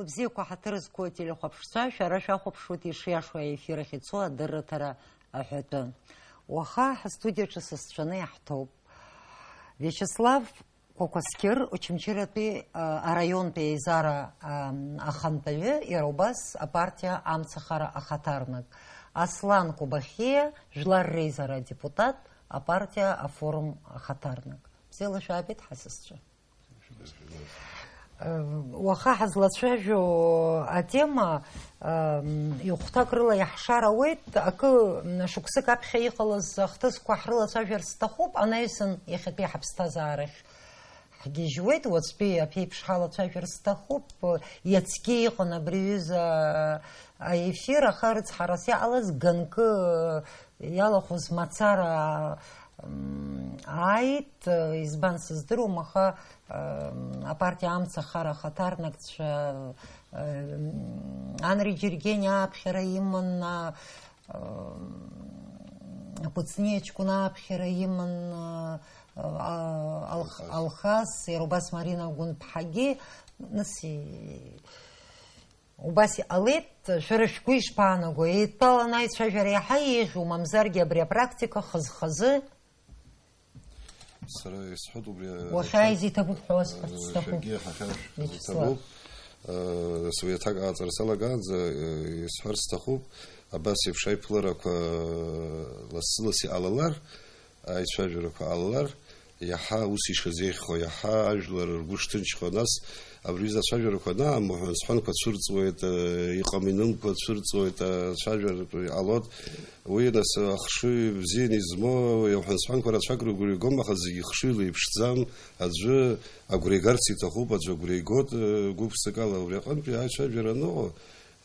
Бзиақәа ҳаҭыр телехәаԥшцәа, шәара шәахәаԥшуеит ишиашоу аефир ахь ицо адырраҭара аҳәатәы. Уаха ҳастудиаҿы сасцәаны иаҳҭоуп Вячеслав Кокоскер, Очамчыратәи араионтәи аизара ахантәаҩы, иара убас апартиа амцахара ахаҭарнак. Аслан Кубахиа, жәлар реизара депутат, апартиа афорум ахаҭарнак. Бзиала шәаабеит ҳасасцәа. Уаха ҳазлацәажәо атема ихәҭак рыла иаҳшар ауеит, акы шықәсык аԥхьа иҟалаз ахҭысқәа ҳрылацәажәар сҭахуп, анаҩсан иахьатәи ҳаԥсҭазаарахь ҳгьежьуеит, уаҵәтәи аԥеиԥш ҳалацәажәар сҭахуп. Иацгьы иҟан абри аҩыза аефир, аха рыцҳарас иҟалаз ганкы иалахәыз мацара ааит, избан сыздыруам, аха апартиа амцахара ахаҭарнакцәа Анри Џьергени аԥхьара иман, Апыҵниа ҷкәын аԥхьара иман, Алхас, иара убас Марина Гәынԥҳагьы, нас убас иҟалеит. Шәара шәгәы ишԥаанаго, еидтәалан аицәажәара иаҳа еиӷьу, мамзаргьы абри апрактика хаз-хазы уахьааиз иҭабуп ҳәа уасҳәарц сҭахуп. Суеҭак ааҵарсалагаанӡа исҳәарц сҭахуп, абас еиԥш аиԥыларақәа лассы-ласс иҟалалар, аицәажәарақәа ҟалалар, иаҳа ус ишазеиӷьхо, иаҳа ажәлар ргәы шҭынчхо, нас абри аҩыза ацәажәарақәа анаамуҳәа ансҳәанқәа цәырҵуеит, иҟаминымқәа цәырҵуеит, ацәажәаратә иҟалоит. Уи нас ахшыҩ бзианы измо иуҳәансҳәанқәа рацәак рыгәра игом, аха зегьы хшыҩла иԥшӡам, аӡәы агәра игарц иҭахуп, аӡәы агәра игоит гәыԥсҭак ала. Убри аҟнытәи аицәажәара аныҟоу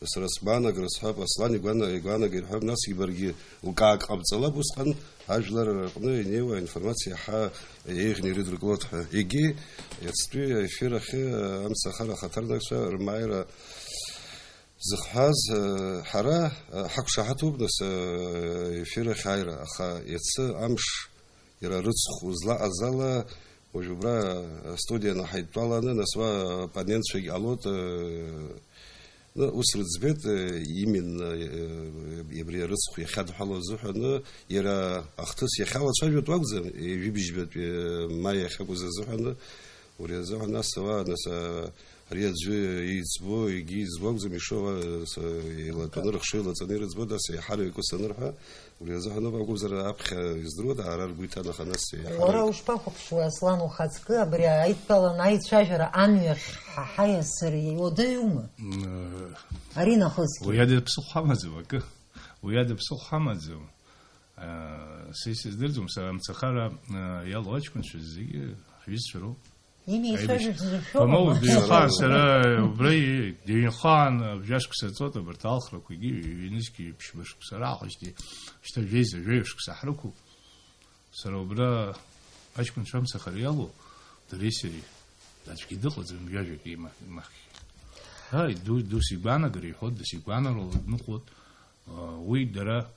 сара сгәаанагара сҳәап, Аслан игәаанагара иҳәап, насгьы баргьы лкаак ҟабҵалап усҟан ажәлар рҟны инеиуа аинформациа иаҳа еиӷьны ирыдыркылоит ҳәа. Егьи иацтәи аефир ахьы амцахара ахаҭарнакцәа рмааира зыхҳәаз ҳара ҳақәшаҳаҭуп нас аефир ахь ааира, аха иацы амш иара рыҵху злаҟаз ала уажә убра астудианы ҳаидтәаланы, нас уа оппонентцәагьы ҟалоит. Ус рыӡбеит, именно абри арыцхә иахьадҳәало азыҳәаны иара ахҭыс иахьалацәажәатә акәӡам, ижәибжьбатәи маи иахьакәыз азыҳәаны, убри азыҳәан нас ари аӡәы иӡбо, егьи иӡбо акәӡам, ишоуа илатәаны рыхшыҩ илаҵаны ирыӡбо, нас иҳарҩқәа санырҳәа, убри азыҳәан акәымзар аԥхьа издыруада, ара ргәы иҭанаха, нас уара ушԥахәаԥшуеи, Аслан, ухаҵкы абри аидтәалан аицәажәара амҩахь ҳаиасыр иуадаҩума? Ари нахысгьы уи ада ԥсыхәа ҳамаӡам акы, уи ада ԥсыхәа ҳамаӡам. Са исыздырӡом, сара амцахара иалоу аҷкәынцәа зегьы ҳҩызцәа роуп. Амоу дыҩнхан, сара убра дыҩнхан бжьашықәса саҵоит, абарҭ алхрақәагьы ҩынызқьи ԥшьба шықәса раахәашьҭи, шьҭа жәеиза шықәса ҳрықәуп. Сара убра аҷкәынцәа амцахара иалоу дареи сареи аӡәгьы дыҟаӡам ҩажәак имаҳхьи. Дус игәаанагара иҳәоит, дас игәаанагара дныҟәоит, уи дара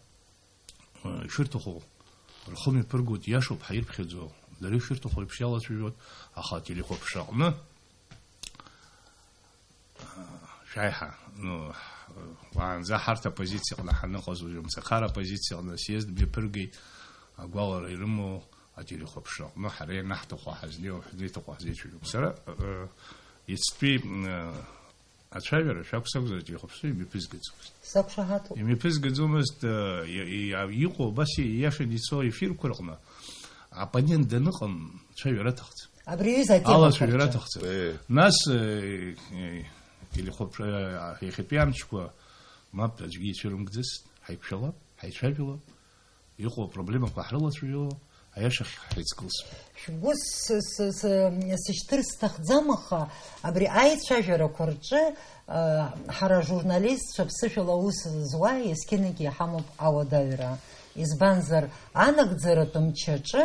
ишырҭаху рхы мҩаԥыргоит, иашоуп ҳаирԥхьаӡо, дара ишырҭаху еиԥш иалацәажәоит, аха ателехәаԥшра аҟны шәаиҳа, уаанӡа ҳарҭ апозициаҟны ҳаныҟаз, амцахара апозициаҟны съезд мҩаԥыргеит, агәалара ирымоу ателехәаԥшра аҟны ҳара ианаҳҭаху ҳазнеиуа, ҳзеиҭаху ҳзеицәажәом. Сара иацтәи ацәажәара шәақәсакәзар ателехәаԥшра имҩаԥызгаӡомызт. Сақәшаҳаҭуп. Имҩаԥызгаӡомызт, иҟоу абас ииашаны ицо ефирқәа рҟны оппонент даныҟам цәажәара аҭахӡам. Абри аҩыза атема алацәажәара аҭахӡам. Нас иахьатәи амчқәа мап аӡәгьы ицәырымгӡацт, ҳаиқәшәалап, ҳаицәажәалап, иҟоу апроблемақәа ҳрылацәажәало, аиашахь ҳаицкылсп. Шәгәы сышьҭыр сҭахӡам, аха абри аицәажәарақәа рҿы ҳара ажурналистцәа ԥсышәала аус зуа есқьынагьы иҳамоуп ауадаҩра. Избанзар анагӡаратә мчаҿы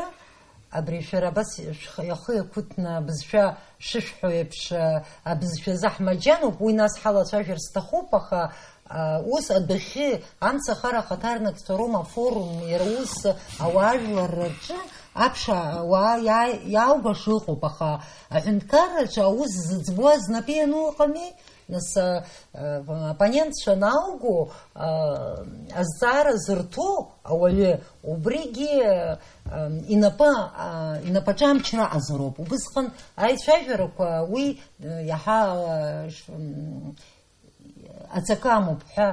абри шәара абас ихы иақәыҭны абызшәа шышәҳәо еиԥш абызшәа заҳмаџьануп, уи нас ҳалацәажәар сҭахуп, аха ус адәахьы амцахара ахаҭарнакцәа Рома форум иара ус ауаажәлар рҿы аԥша ауаа иааугаша ыҟоуп, аха аҳәынҭқарраҿы аус зыӡбуа знапы иану ыҟами, Нас оппонент шаналгу азара зырту ауаҩы убригьы инапаҿамчра азароуп. Убысҟан аицәажәарақәа уи иаҳа аҵакы амоуп ҳәа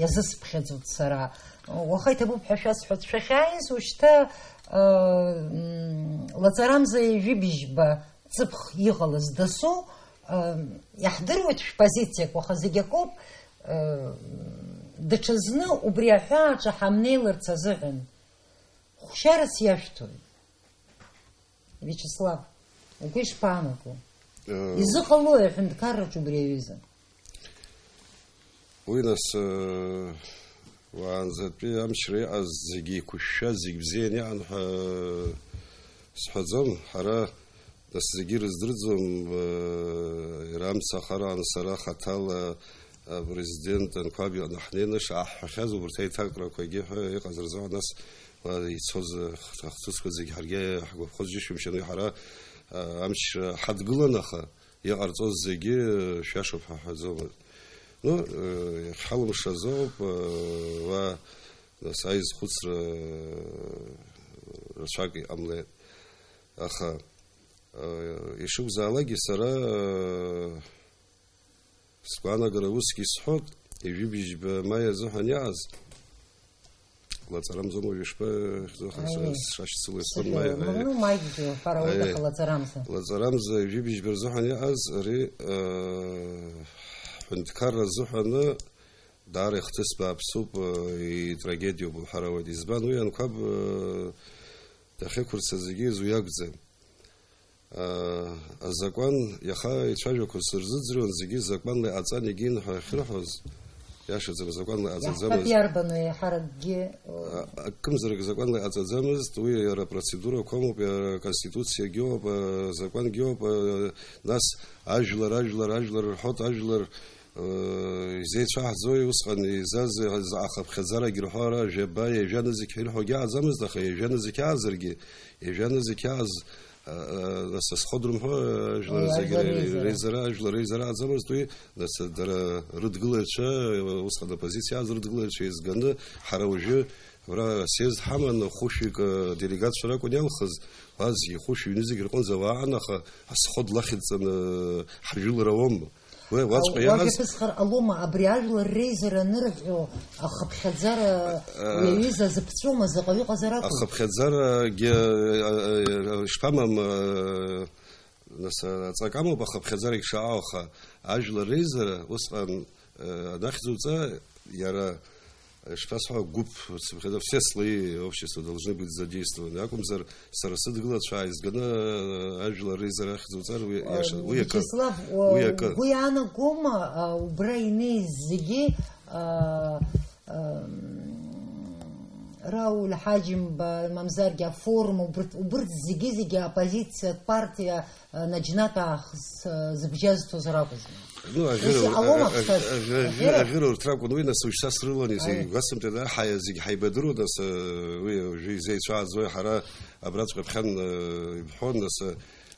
иазысԥхьаӡоит сара. Уаха иҭабуп ҳәа шәасҳәоит, шәахьааиз ушьҭа лаҵарамза ижәибжьба ҵыԥх иҟалаз дасу иаҳдыруеит шәпозициак, уаха зегь акоуп, даҽазны убри аҳәааҿы ҳамнеиларц азыҳәан хәшьарас иашәҭоит. Вячеслав, угәы ишԥаанаго? Изыҟалои аҳәынҭқарраҿ убри аҩыза? Уи нас уаанӡатәи амчра иҟаз зегьы еиқәышәшәа, зегь бзианы иҟан ҳәа сҳәаӡом. Ҳара нас зегьы рыздырӡом, ирамцахаран сара хаҭала апрезидент анқәаб иҟны ҳнеины шааҳҳәахьаз убарҭ аиҭакрақәагьы ҳәа иҟаз рзыҳәан нас ицоз ахҭысқәа зегьы ҳаргьы ҳгәаԥхоз џьышәымшьан, ҳара амчра ҳадгылан, аха иҟарҵоз зегьы шәашоуп ҳәа ҳәаӡомызт. Ну, иахьҳалымшазоуп, ва нас аизхәыцра рацәак иҟамлеит. Аха ишықәзаалакгьы сара сгәаанагара усгьы исҳәоит, ижәибжьба маи азыҳәан иааз лаҵарамза уажә ишԥахьӡо сшашьцыло исҳәон лаҵарамза ижәибжьба рзыҳәан иааз ари ҳәынҭқарра азыҳәаны даара ихҭыс бааԥсуп, итрагедиоуп уҳәарауеит. Избан уи анқәаб дахьықәырца зегьы уи акәӡам. Азакәан иаха ицәажәақәа сырзыӡырҩуан, зегьы закәанла иҟаҵан егьин ҳәа ахьрыҳәоз, иашаӡам закәанла иҟаҵаӡамызт. Акымзарак закәанла иҟаҵаӡамызт, уи иара процедурақәа амоуп, иара конституциагьы ауп, закәангьы ауп, нас ажәлар рҳәоит, ажәлар изеицәаҳӡои усҟан изаз ахыԥхьаӡарагьы рҳәо ара жәаба иажәаназегь ирҳәогьы иааӡамызт, аха иажәаназегь иаазаргьы, иажәаназегь иааз сходрымҳәо ажәлар зегьы ажәлар реизара аӡамызт, уи дара рыдгылаҩцәа, усҟан оппозициа иааз рыдгылаҩцәа еизганы ҳара уажәы абра съезд ҳаман хәышәҩык делегатцәа ракәын иалхыз, зегьы хәышә ҩны зегьы рҟынӡа ауаа аха асход лахьыҵаны ҳжәылара ауама. Уажәаԥысхар алома, абри ажәлар реизара анырҳәо ахыԥхьаӡара иаҩыз азыԥҵәома, заҟаҩы ыҟазар акәын? Ахыԥхьаӡарагьы шԥамам, нас аҵак амоуп ахыԥхьаӡарагьы шаау, аха ажәлар реизара усҟан анахьӡуҵа иара шпасҳәа гәыԥ, все слои общества должны быть задействованы. Акәымзар сара сыдгылацәа ааизганы ажәлар реизара ахьӡуҵар уи акы. Вячеслав, угәы иаанагома убра инеиз зегьы Рауль Ҳаџьымба, мамзаргьы афорум, убырҭ зегьы апозициатә партиа наџьнатә аахыс зыбжьазҭоз ракәызма? Ажәыра урҭ ракәын, уи нас уажәшьҭа срылан, игәасымҭеит, зегьы ҳаибадыруа, нас уи уажәы изеицәааӡои, ҳара абраҵәҟьа ԥхьан ибҳәон, нас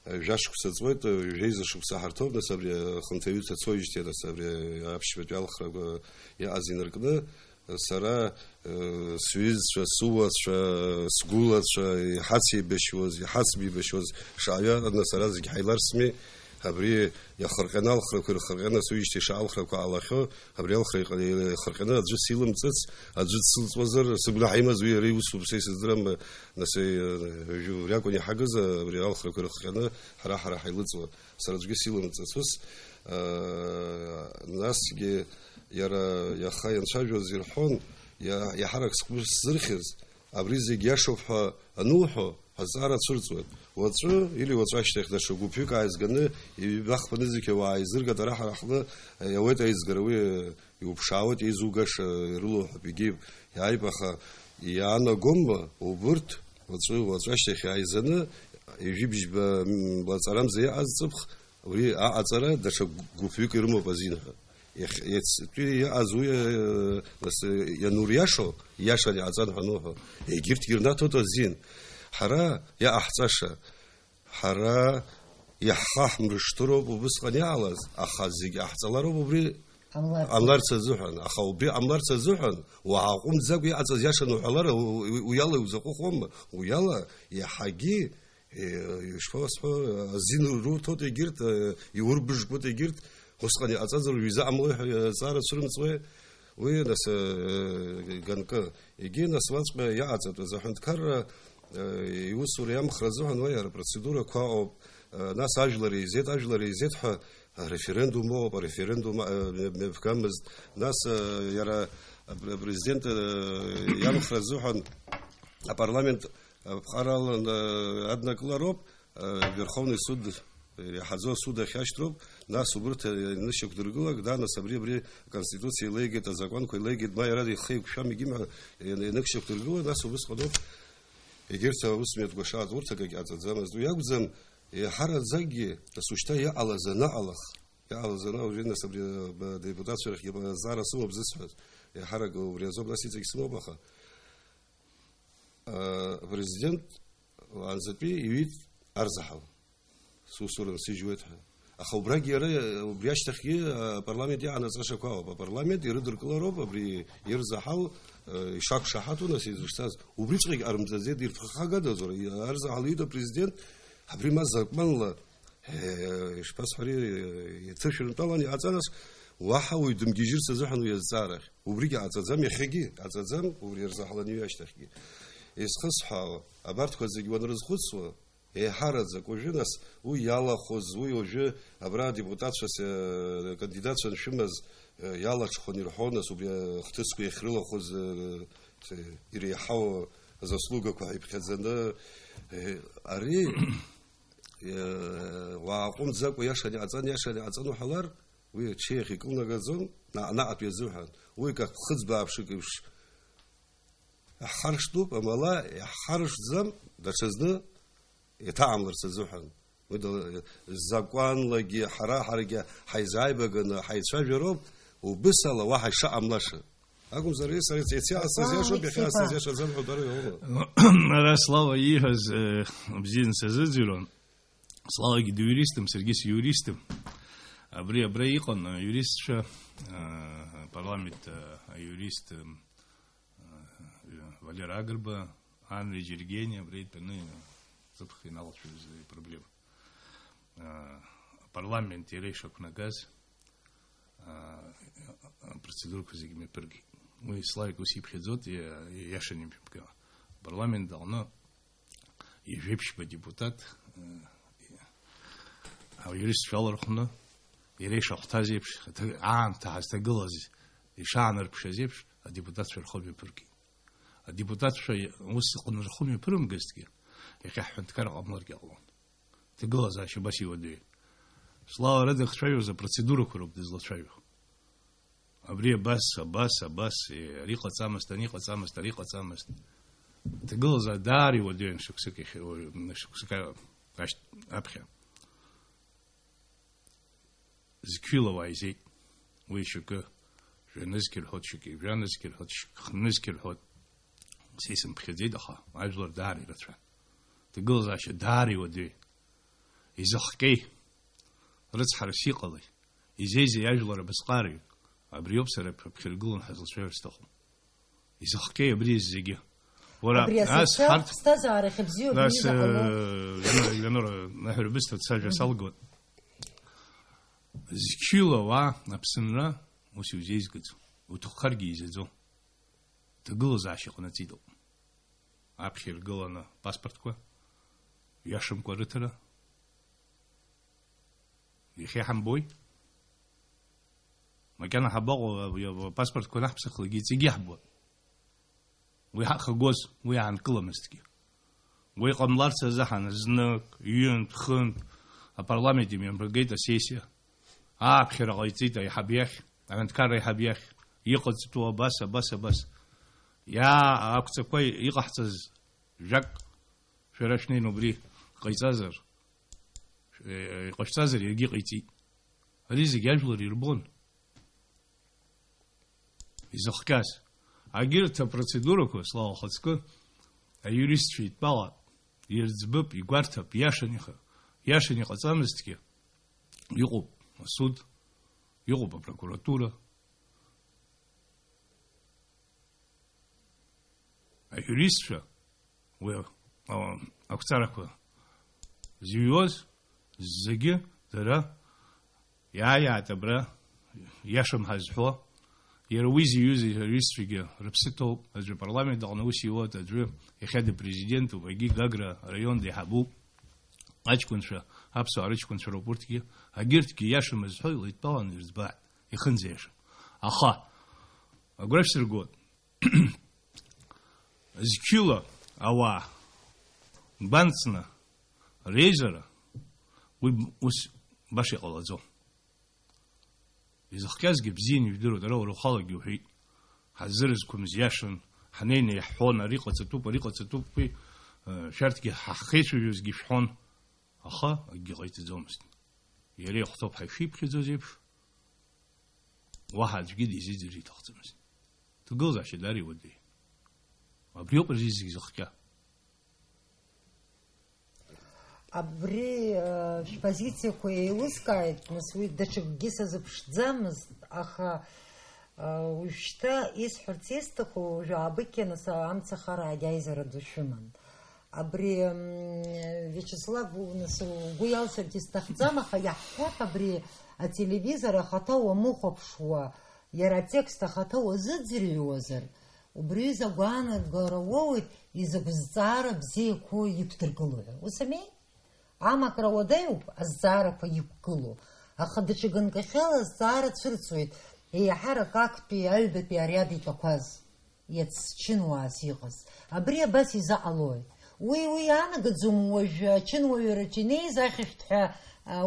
жәашықәса ҵуеит, жәеиза шықәса ҳарҭоуп, нас абри ахынҭаҩцәа цоижьҭеи, нас абри аԥшьбатәи алхрақәа иаҟаз инаркны, сара сҩызцәа, сыуацәа, сгәылацәа, иҳацеибашьуаз, иҳацбеибашьуаз шааҩараны сара зегьы ҳаиларсми, абри иахырҟьаны алхрақәа ирхырҟьаны сҩыжьҭеи шаалхрақәа ҟалахьо, абри алхра ихырҟьаны аӡәы силымҵыц, аӡәы дсылҵуазар, сыгәнаҳа имаз уи иара иусуп, са исыздырам, нас убри акәын иҳагыз, абри алхрақәа ирхырҟьаны ҳара ҳаилыҵуа, сара аӡәгьы силымҵыц. Ус насгьы иара иаха ианцәажәоз ирҳәон, иаҳарак сгәы сзырхьыз, абри зегь иашоуп ҳәа ануҳәо, азҵаара цәырҵуеит. Уаҵәы или уаҵәы ашьҭахь даҽа гәыԥҩык ааизганы, ибахԥаны зегьы ауаа ааизыргат, ара ҳара ҳҟны иауеит аизгара, уи иуԥшаауеит еизугаша ирылоуҳәап, егьи иааип, аха иаанагома убырҭ уаҵәы ашьҭахь ааизаны ижәибжьба лаҵарамза иаҟаз ҵыԥх, уи аҟаҵара даҽа гәыԥҩык ирымоуп азинҳәа. Иаҟаз уи иануриашо, иашан иҟаҵан ҳәа ануҳәо, егьырҭгьы ирнаҭоит азин. Ҳара иаҟаҳҵаша, ҳара يحخ مرشتروب وبسقني على أخذ أحصلارو ببري أملار تزوحن أخو بي أملار تزوحن وعقوم زاقي أتز ياشن وحلار ويلا وزقو خم ويلا يا حاجي يشفاس زين روتو تجيرت يوربج بو تجيرت وسقني أتزر ويزا أملار صار سرم صوي ويناس كانك يجي ناس واسق يا أتز زحنت كر يوصل يوم خرزوهن ويا البروسيدورة كاو ناس أجلري زيت ريفرندوم بكمز ناس يرى президент يوم خرزوهن البرلمانت قرال одноклароб Верховный суд حزو سود خشتروب ناس وبرت نشك درجوا ده ناس بري конституции легит закон кой легит ما يراد يخيب شام يجمع نكشك درجوا ناس وبس قدوم يجرت وسميت قشات ورتك زمان يقزم حرد زجي تسوشتا يا على زنا على زنا وجينا سبري депутат شرخ يبقى زار سو بزسفت يا حرق وريزوب لاسيتك سمو بخا президент وانزبي يويت ارزحو سوسورن سيجوتها اخو براغي برياشتخي парламент я назашакوا парламент يردر كلارو بري يرزحو شاك شحاتو نسيزشتاز وبريچغي ارمزازي دير فخاغا زور ارزحو يدا президент ابريما زاكمانلا شباس حري يتشرن طالاني ацанас وحاو يدمجيجر سزحن ويزارخ وبريغي ацазам يخيغي ацазам وريرزحلاني ياشتخي اسخصحا ابارت كوزيغي ونرزخصوا حرزك уже нас уяла хоз уже абра депутатшас кандидатшан шимаз ялач хонирхонас убе хтыску ехрила хоз ирихао заслуга квай пхезанда ари واقوم زاكو ياشاني ацану халар وي чехи кулнагазон на апезухан وي как хызба апшыкыш харшту амала харш зам дачазны يتعامل سزوحن وده الزقان لقي حراحرقة حيزايبقنا حيتشاجروب وبسلا واحد شاء ملاشة أقوم زري سريت يتيا أسازيشو بيخي أسازيشو زمحو داري هو Слава Игаз бзин сазидзирон Слава гиду юристам Сергис юристам Абри Абраикон юристша парламент юрист Валера Агрба Анри Жиргения Абрейт Пены Запхинал через проблемы. Парламент решил на газ процедуру кузигми перги. Мы славик усип хедзот и яшеним пимка. Парламент давно и жепшба депутат а юрист шалархно и решил тазепш тагылаз и шанер пшазепш а депутат шерхоби перги. А депутат шай усиқн рхоми перм гастки. يخحن تكرر أمر جالون تقول زاش بس يودي سلا رد خشيو ز процедуру كروب دزلشيو أبري بس ريقة سامس طريقة سامس تقول ز داري ودين شكسكي شكسكا عشت أبخي زكيلو وايزي ويشكو جنزكيل هوت شكي جنزكيل هوت سيسم بخدي دخا عجلر داري رترا تقول زاش داري ودي يزخكي رزح رشيقلي يزيزي يجلر بسقاري أبريوب سر بخلقون حصل شوية استخدم يزخكي أبريز زيجي ولا ناس حرت استزار خبزيو ناس لنور نهر بست تسجل سالقون زكيلو وا نبسنرا وسيو زيزقت وتخرجي يزيزو تقول زاش قناتيدو أبخير قلنا باسبورت كوا ياشم كورترا يخي حمبوي ما كان حباغو باسبورت كوا نحبس خلقي تيجي حبوا ويحق جوز ويعن كل مستكي ويقملار سزحن زنك ينت خنت البرلمان من برجيتا سيسيا أبخير غايتيتا يحبيخ عند كار يحبيخ يقعد تو بس يا أكتر كوي يقحتز جاك شرشني نبري قيتازر قشتازر يجي قيتي هذه جاجلر يربون يزخكاس أجرت процедуру كو слава خدسكو يوريست فيت بالا يرزبب يقارتب ياشنيخ иашан иҟаҵамызҭгьы иҟоуп асуд, иҟоуп апрокуратура, аиуристцәа уи ақәҵарақәа зыҩуаз зегьы дара иааиаат абра иашам ҳазҳәо, иара уи зиҩыз аиуристцәагьы рыԥсы ҭоуп, аӡәы апарламент аҟны ус иуоуп, аӡәы иахьа дыпрезидентуп, агьи Гагра араион деиҳабуп, аҷкәынцәа, аԥсуаа рыҷкәынцәа роуп урҭгьы, агьырҭгьы иашам зҳәо илеидтәаланы ирызбааит, ихынӡаиашам. Аха агәра шәсыргоит, зқьыла ауаа гәанҵны реизара уи ус баша иҟалаӡом. Изыхҟьазгьы бзианы ижәдыруеит, ара уара ухалагьы уҳәеит, ҳазырызқәамыз иашан, ҳнеины иаҳҳәон, ари ҟаҵатәуп, ари ҟаҵатәуп, шәарҭгьы ҳахьеицәажәозгьы шәҳәон, аха акгьы ҟаиҵаӡомызт. Иара ихәҭоуп ҳаишиԥхьаӡоз еиԥш, уаҳа аӡәгьы дизиӡыр иҭахӡамызт. Ҭагылазаашьа даара иуадаҩ. Абри ауп ари зегьы зыхҟьа. Абри шәпозициақәа еилыскааит, нас уи даҽакгьы сазыԥшӡамызт, аха уажәшьҭа исҳәарц исҭаху жәаабыкьа нас амцахара аиааизара ду шәыман. Абри Вячеслав нас угәы иалсыргьы сҭахӡам, аха иаҳҳәап абри ателевизор ахаҭа уамыхәаԥшуа, иара атекст ахаҭа уазыӡырҩуазар, убри ҩыза агәаанагара уоуит изакә зҵаара бзиақәо иқәдыргыло ҳәа. Усамеи? Амакра уадаҩуп азҵаарақәа иқәгыло, аха даҽа ганкахьала азҵаара цәырҵуеит еиҳарак актәи аҩбатәи ариад иҭақәаз, иацчынуаас иҟаз. Абри абас изаҟалои. Уи иаанагаӡом уажәы ачынуаҩраҿы инеиз ахьышәҭ ҳәа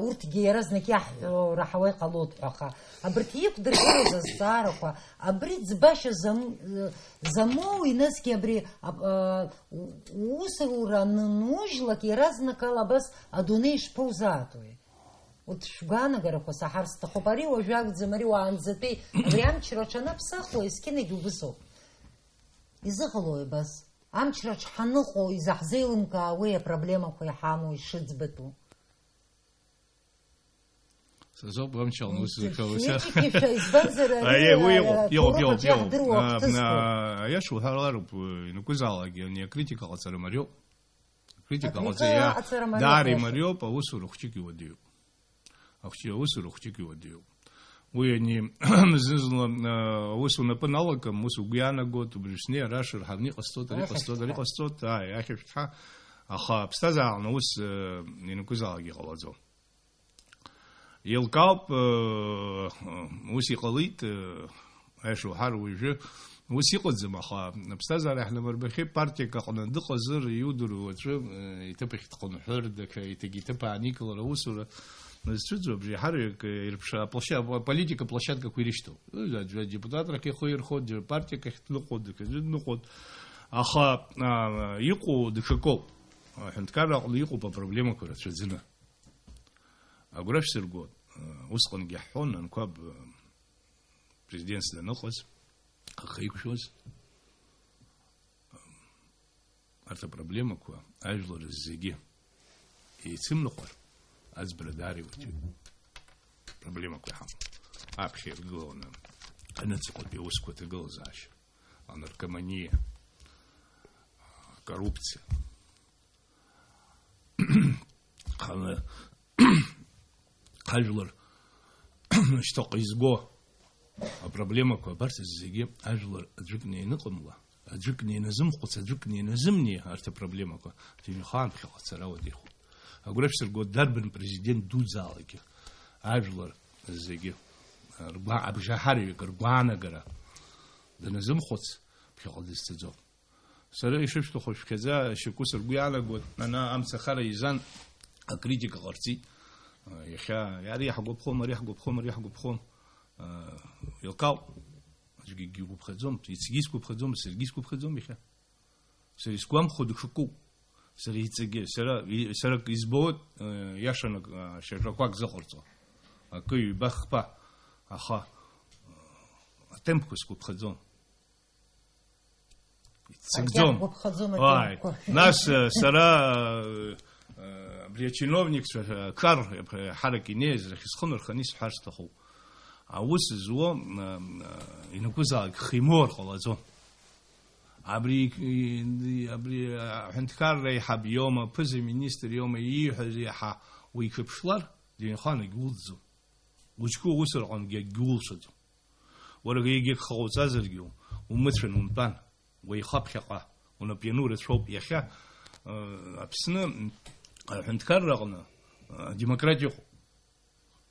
урҭгьы иаразнак иаҳҳәо раҳауа иҟалоит ҳәа, аха абарҭ иқәдыргылоз азҵаарақәа, абри ӡбашьа замоуи, насгьы абри усура аннужьлак иаразнакала абас адунеи шԥаузаатуеи. Урҭ шәгәаанагарақәа саҳар сҭахуп. Ари уажәы акәӡам, ари уаанӡатәи, абри амчра аҽанаԥсахуа есқьынагьы убысоуп. Изыҟалои абас? Амчраҿ ҳаныҟоу изаҳзеилымкаауеи апроблемақәа иҳамоу ишыӡбатәу? Сазоуп амчалны ус зыҟалоит. Аиаша уҳәароуп, ианакәызаалак акритика ҟаҵара мариоуп. Акритика ҟаҵара даара имариоуп, аусура хәҷык иуадаҩуп. Аусура хәҷык иуадаҩуп. Уи ани зны-зынла аус унапы налакым, ус угәы иаанагоит, убыржәы араша рҳаны иҟасҵоит, ари ҟасҵоит, ари ҟасҵоит, ахьышәҭҳа, аха аԥсҭазаара ус ианакәызаалак иҟалаӡом. Еилкаауп, ус иҟалеит, аиаша уҳәар уажәы, ус иҟаӡам, аха аԥсҭазаара иаҳнамырбахьеит, партиак аҟны дыҟазар иудыруа аӡәы иҭыԥ ахь дҟаныҳәыр, иҭыԥ ааникылар аусура назцәыӡуа абжьы иаҳарак политика площадкақәа ирышьҭоуп. Аӡәы депутатрак ихы ирхот, партиак ахь дныҟәот, аӡәы дныҟәот, аха иҟоу даҽакоуп. Аҳәынҭқарра аҟны иҟоуп апроблемақәа рацәаӡаны. Агәра шәсыргоит, усҟангьы иаҳҳәон анқәаб президентс даныҟаз, ахы иқәшәоз, арҭ апроблемақәа ажәлар зегьы еицымлыҟәар, аӡбара даара иуадаҩуп. Проблемақәа иҳамоуп. Аԥхьа иргыланы аныҵаҟатәи аусқәа аҭагылазаашьа, анаркоманиа, акоррупциа, ажәлар шьҭаҟа изго апроблемақәа абарҭ зегьы ажәлар аӡәык неиныҟамла, аӡәык неиназымхәыц, аӡәык неиназымнеи арҭ апроблемақәа ҭынҩхаанԥхьа ҟацара уадаҩхоит. Агәра шәсыргоит, дарбан президент дуӡаалагьы ажәлар зегьы абжьаҳарҩык ргәаанагара даназымхәыц ԥхьаҟа дызцаӡом. Сара ишышәҭаху шәқьаӡа шьаку сыргәы иаанагоит, амцахара изан акритика ҟарҵеит. Иахьа ари ҳгәаԥхом, ари ҳгәаԥхом, ари ҳгәаԥхом. Еилкаауп, аӡәгьы игәаԥхаӡом, иацгьы исгәаԥхаӡом, саргьы исгәаԥхаӡом иахьа. Сара исгәамԥхо даҽакуп. Сара иҵегьы, сара избоит иашанак шьаҿақәак зыҟарҵо. Акы ҩба хԥа, аха атемпқәа сгәаԥхаӡом. Иццакӡом. Нас сара بري чиновник كار حركة نيز خسخنر خنيس حرستخو عوس زو إنكوزا خيمور خلاصو أبري هندكار ريحة يوم بزي مينستر يوم يحريحة ويكبشلر دين خان يقولزو وشكو وصل عن يقولشدو ورا يجي خوزازرجو ومترن ونبان ويخاب حقه ونبينور تروب يخا أبسنا هندكار رغنا ديمقراطيو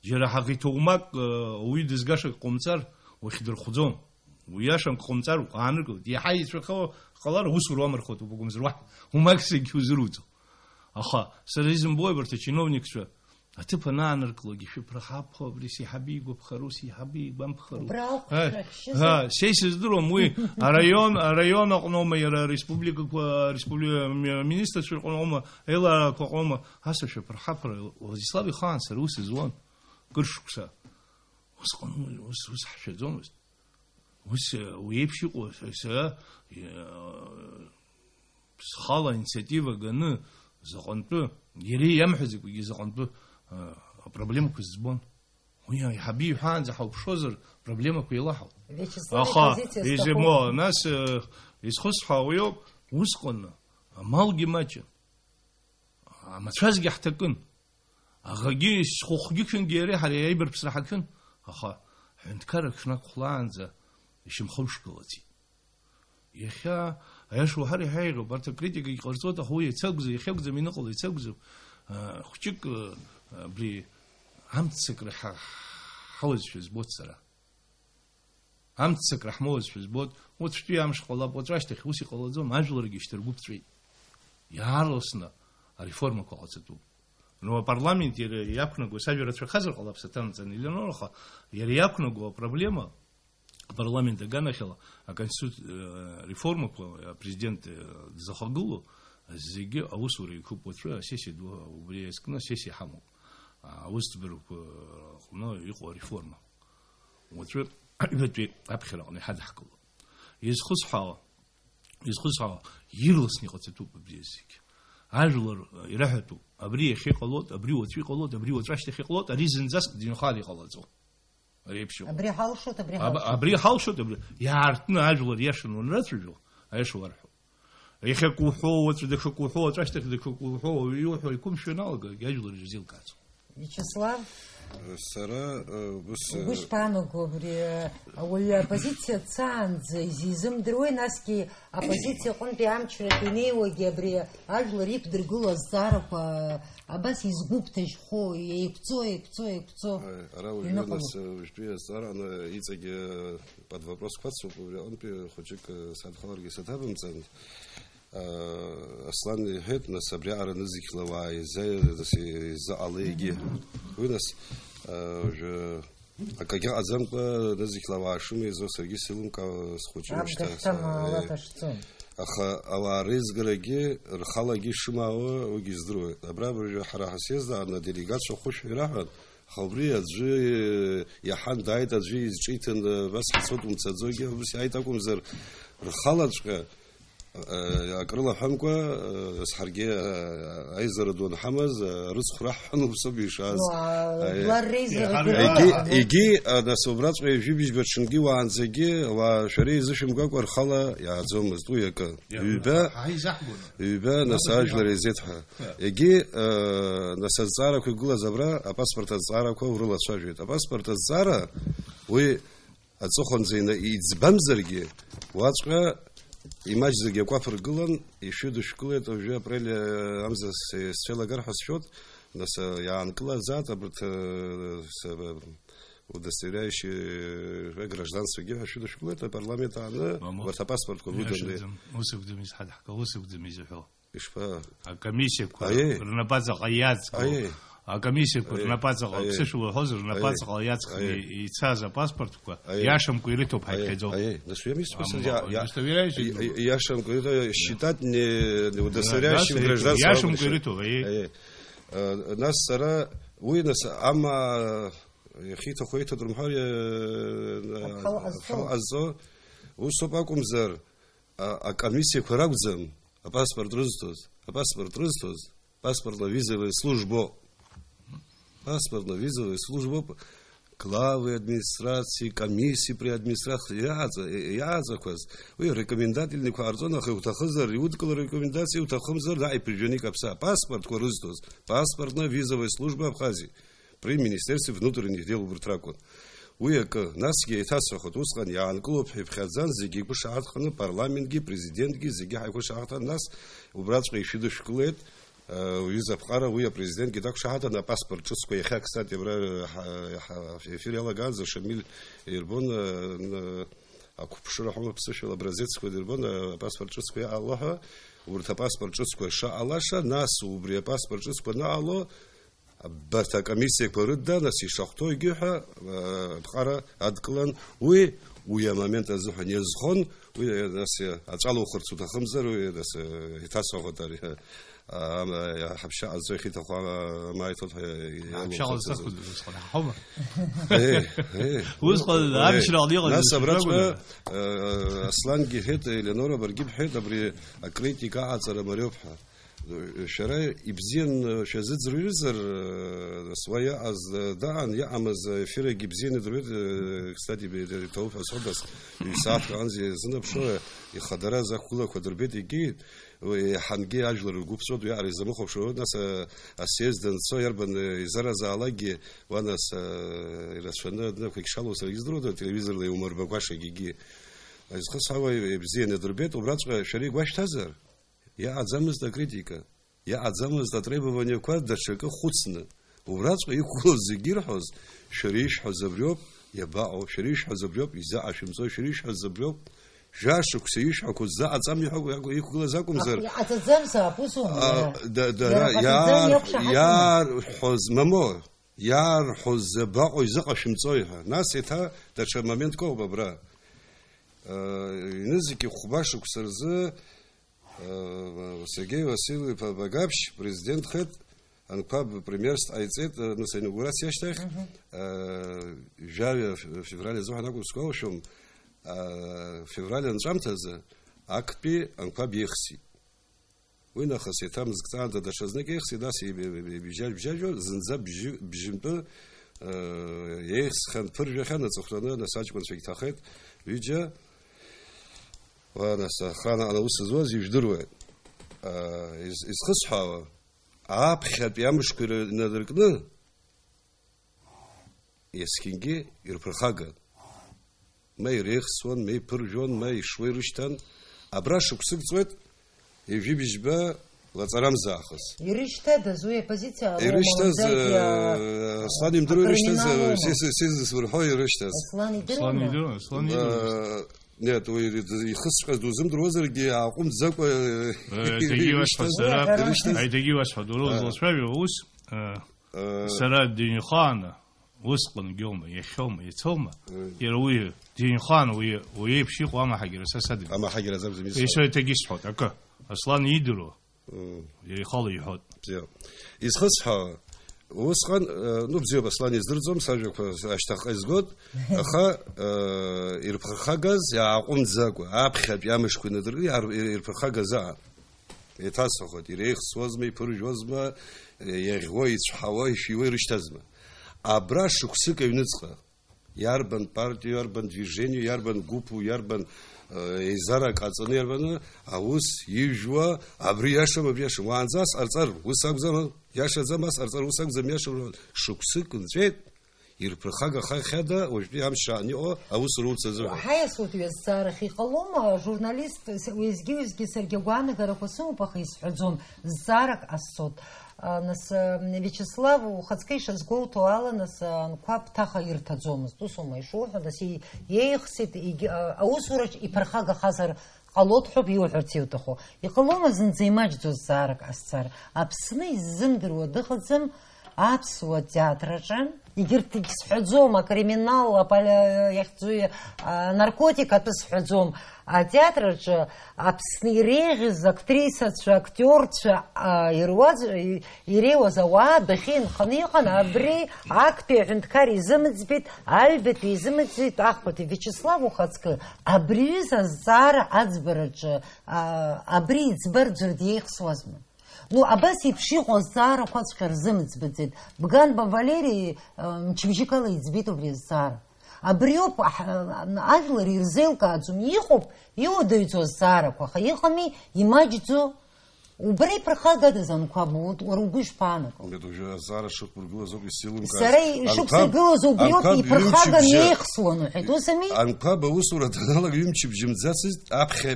جرا حقيقتومك ويدزغاش قومصار وخدر خزوم وياشم قومصار وقانركو دي حي شخو قلار وسرو امرخوتو بوغمزروا وماكسي كوزروتو اخا سريزم بوي برت чиновник شو اتبا نانركلو гифи прахапхо бриси хабигу бхаруси хабиг бамбхару ها سيس درو موي район اقنوم республика министр شو اقنوم الا قوم هسه شو прахапра Владислав хан сарус звон كرشكسا وسقون وس حشدون وس ويبشي قوسا خاله инициатива ганы زقنتو يري يمحزك ويزقنتو проблема كزبون ويا حبيب حان زحو بشوزر проблема كيلاحو اخا يجمو ناس يسخص حاويو وسقنا مالجي ماتش ما تشازق يحتكن أغاقي شخوخي كن جيري حالي يبر بصراحة كن أخا هندكارك شناك خلانزا يشم خوش قلتي يخا أيشو هاري هايغو بارتا كريتيك يقرزوتا هو يتساقزو يخيقزو مينقل يتساقزو خوشيك بري عمتسك رح حوز في زبوت سرا عمتسك رح موز في زبوت وتشتوي عمش قلاب وتراشتي خوسي قلازو ماجل رجيش ترقوب تري يارلسنا ريفورما قلتو Но парламент япного савера хазар коллапса танцан или норха япного проблема парламента ганахела а конституция реформа президент захагулу зиге аусури купотра сессия два убрескна сессия хаму аустберг но ико реформа вот это абхираны хадахкул изхусха ирлсни хотету бзесик ажлар ирахату أبري خي قلوت أبري وتري قلوت أبري وتراشت خي قلوت أريزن زاسك دين خالي قلوتو ريبشو أبري حالشوت أبري يعرفنا أجول يشنو نرتجو أيش ورحو يخكو حو وتردخكو حو وتراشت خدخكو حو ويوحو يكون شنالق يجول الجزيل كاتو Вячеслав سرا بس пану говори والأوبозиция цанза изизм дрои наски оппозиция قنبي عمشرة بنيو جبري أجل ريب درجولا الزارق أباس يزقوب تجخو يكتو راوي нас вишпия сара она ицеге под вопрос квацу он хочет садхарги сатабым цан أصلاً هيت ناس أبرياء نزيك لواي زي عليجي وناس أكاجا أزم نزيك لواي شو ميزو سرجي سلم كسخوتشون شتا أخا أواريز غرقي رخالاجي شو ما هو وجزدروه أبرا حرا حسيز ده أنا ديليجات شو خوش يراهن خبري أجي يحن دايت أجي جيتن بس حصود ومتصدقي بس هايتاكم زر رخالاج أقرأ حمقة سحرجي عايزر دون حمز رزق راح حنو بسبي شاز يجي نسوبرات يجي بيج بتشنجي وعنزجي وشري زشم قاق ورخلا يا زوم مزدوية كان يبا نساج لريزتها يجي نسالزارا كيقول زبرا أباسبرت الزارا كورلا شاجيت أباسبرت الزارا وي أتصخن زين يتزبمزرجي واتقى Имач за геокафр гылан, еще до школы это уже апрель амза сначала гархас счет, нас я анкла зад, удостоверяющий гражданство гео, еще до школы это парламент, она вот паспорт выданный. Усук демис хадахка, усук демис ухо. Ишпа. А комиссия нападza гаяцка. А комиссия нападza сешло хозер нападza гаяцка и цаза паспортка. Яшамку и ритоп хайкедо. Да что я мисля, яшамку это считать не удостоверяющим гражданство. Яшамку и ритоп. Нас сара уйнас ама خيطة خويته درمحاري حلقة وصباكم زر أكميسي كراغزم أباسبر درزتوز паспортно-визовая служба. Паспортно-визовая служба, главы администрации, комиссии при администрации, яаза кваз. Вы рекомендательный квартонах, утахазар, иудкал рекомендации, утахамзар, да, и приженик апса. Паспорт корыстос, паспортно-визовая служба Абхазии при Министерстве внутренних дел Буртракон. Уяка нас етасахот усқан яанклоп хепхазан зиги бушахатхана парламентги президентги зиги хайхушахатан нас убрачка ишиду шкулет виза пхара уя президентги так шахата на паспорт чуско яха кстати бра эфиряла газа шамил ирбон акупшура хама псошил образец ирбон паспорт чуско я Аллаха урта паспорт чуско ша Аллаша нас убре паспорт чуско на Аллах بس كميسك بردا نسي شخطو يجيها بخارا أدكلان ويا момент أزوح نيزخون ويا نسي أتعلو خرطو تخمزر ويا نسي يتاسو خطري يا حبشة أزوحي تخوا ما يتوه حبشة أزوحي تخوا حمر ويسخل عبش العضيقة ناس براتما أصلاً جهت لنورا برجيب حيت أبري أكريتي قاعد صار مريوبها شراي إبزين شازت زريزر سوايا از دان يا أمز فيرة إبزين درويت كستادي بتوفى صدس يساعد عنزي زنب شو يخدرا زكولا كدربيت يجيد وحنجي أجلر الجوب صود ويعرف زمخو شو ناس أسيز دن صير بن يزرع زعلاقي وناس رشنا نفك شالو سريزدرو ده تلفزيون ده عمر بقاش يجي إذا خص هوا إبزين دربيت وبراتش شريك واش تزر يا عزمز دا критика يا عزمز دا требование квад да человека хуцна убраться и кул зигир хоз шриш хозабрёб я бао шриш хозабрёб иза ашимзо шриш хозабрёб жашу ксиш хаку за азам яку и кул закум зер я азамса пусу да я хоз мамо я хоз бао иза ашимзо нас это да че момент ко бра низики хубашу ксерзе Сергей Васильевич Багапш, президент ХЭТ, он паб примерст айцет на своей инаугурации штех, жаве в феврале зоханагу сказал, что в феврале он жамтазе, акпи он паб ехси. Вы нахаси там згтанда да шазнек ехси, да си бежать, зинза бежимто, ехс хан пыржахан на цохрана на сачкон фиктахет, видя. وأنا سخانة على وسط زواج يجدروه إز خصحة خد بيامش كر ندركنا يسكينجي يربخاجا ما يريخسون ما يبرجون ما يشويرشتان أبراشو كسك زوت يجيب جبا لاترام زاخس يرشتا ده زوية позиция يرشتا أصلاً يمدرو يرشتا سيز سورحو يرشتا أصلاً нет, и хысқа дузым друзер ге ақум заква тegi ваш ай тegi ваш друзер справи ус сара диньхана усқын гёма яхома яцома яруи диньхан уи пши қама хагира сасад ама хагира замзами ишо тegi схот ака аслан идро яхали хот из хысқа Усхан, ну, бзё баслани здырзом, сажок аштах изгод, аха ирпхагаз я ақум загу, апхаб ямышку надыргы, ирпхагаза. Етасохот, ирейх свозма, ипыржозма, ягой ицхава, ишивой рыштазма. Абра шуксыка юныцха. Ярбан партию, ярбан движению, ярбан гупу, ярбан изара кацаны, ярбан, аус, ижва, абрияшам, ванзас, арцар, усагзама, яша замас, арцар, усагзам, яша, шуксык, цвет, ирпрхага хахада, ожди амшани, аус руца зва. Хайсут юзарахи қалома, журналист, уезги Сергей Гуанага, рахусуму пахис, хадзон, зарак ассот. Нас Вячеслав Ухацкейша сгол туала нас нквап таха иртаӡомызт. Усума ишуҳәо, нас иеихсит, аусураҿ иԥырхага хазар ҟалоит ҳәоуп иуҳәарц иуҭаху. Иҟалома зынӡа имаҷӡоз заарак ҟасҵар. Аԥсны иззымдыруа дыҟаӡам аԥсуа театраҿы. Егьырҭ сҳәаӡом, акриминал, иахьӡу наркотик атәы сҳәаӡом. Атеатраҿы Аԥсны иреиӷьыз актрисацәа, актиорцәа иреиуаз ауаа адәахьы инханы иҟан, абри актәи аҳәынҭқар изымыӡбеит, аҩбатәи изымыӡбеит, ахԥатәи Вячеслав Ухаҵкы, абри аҩыза азҵаара аӡбараҿы абри иӡбарӡәыр диеихсуазма. абас ипшиҟо азҵаарақәа ҵәҟьа рзымӡбаӡеит. Бганба Валери мчыбжьыкала иӡбеит убри азҵаара. Абриоуп ажәлар ирзеилкааӡом, иҟоуп иуадаҩӡоу азҵаарақәа, аха иҟами имаҷӡо. Убра иԥырхагадаз анқәаба, уара угәы ишԥаанаго? Азҵаара шықәыргылаз ауп исзеилымкааз. Сара ишықәсыргылаз убриоуп иԥырхаган иеихсуан уҳәеит, усами? Анқәаба аусура даналага ҩымчыбжьы мӡацызт, аԥхьа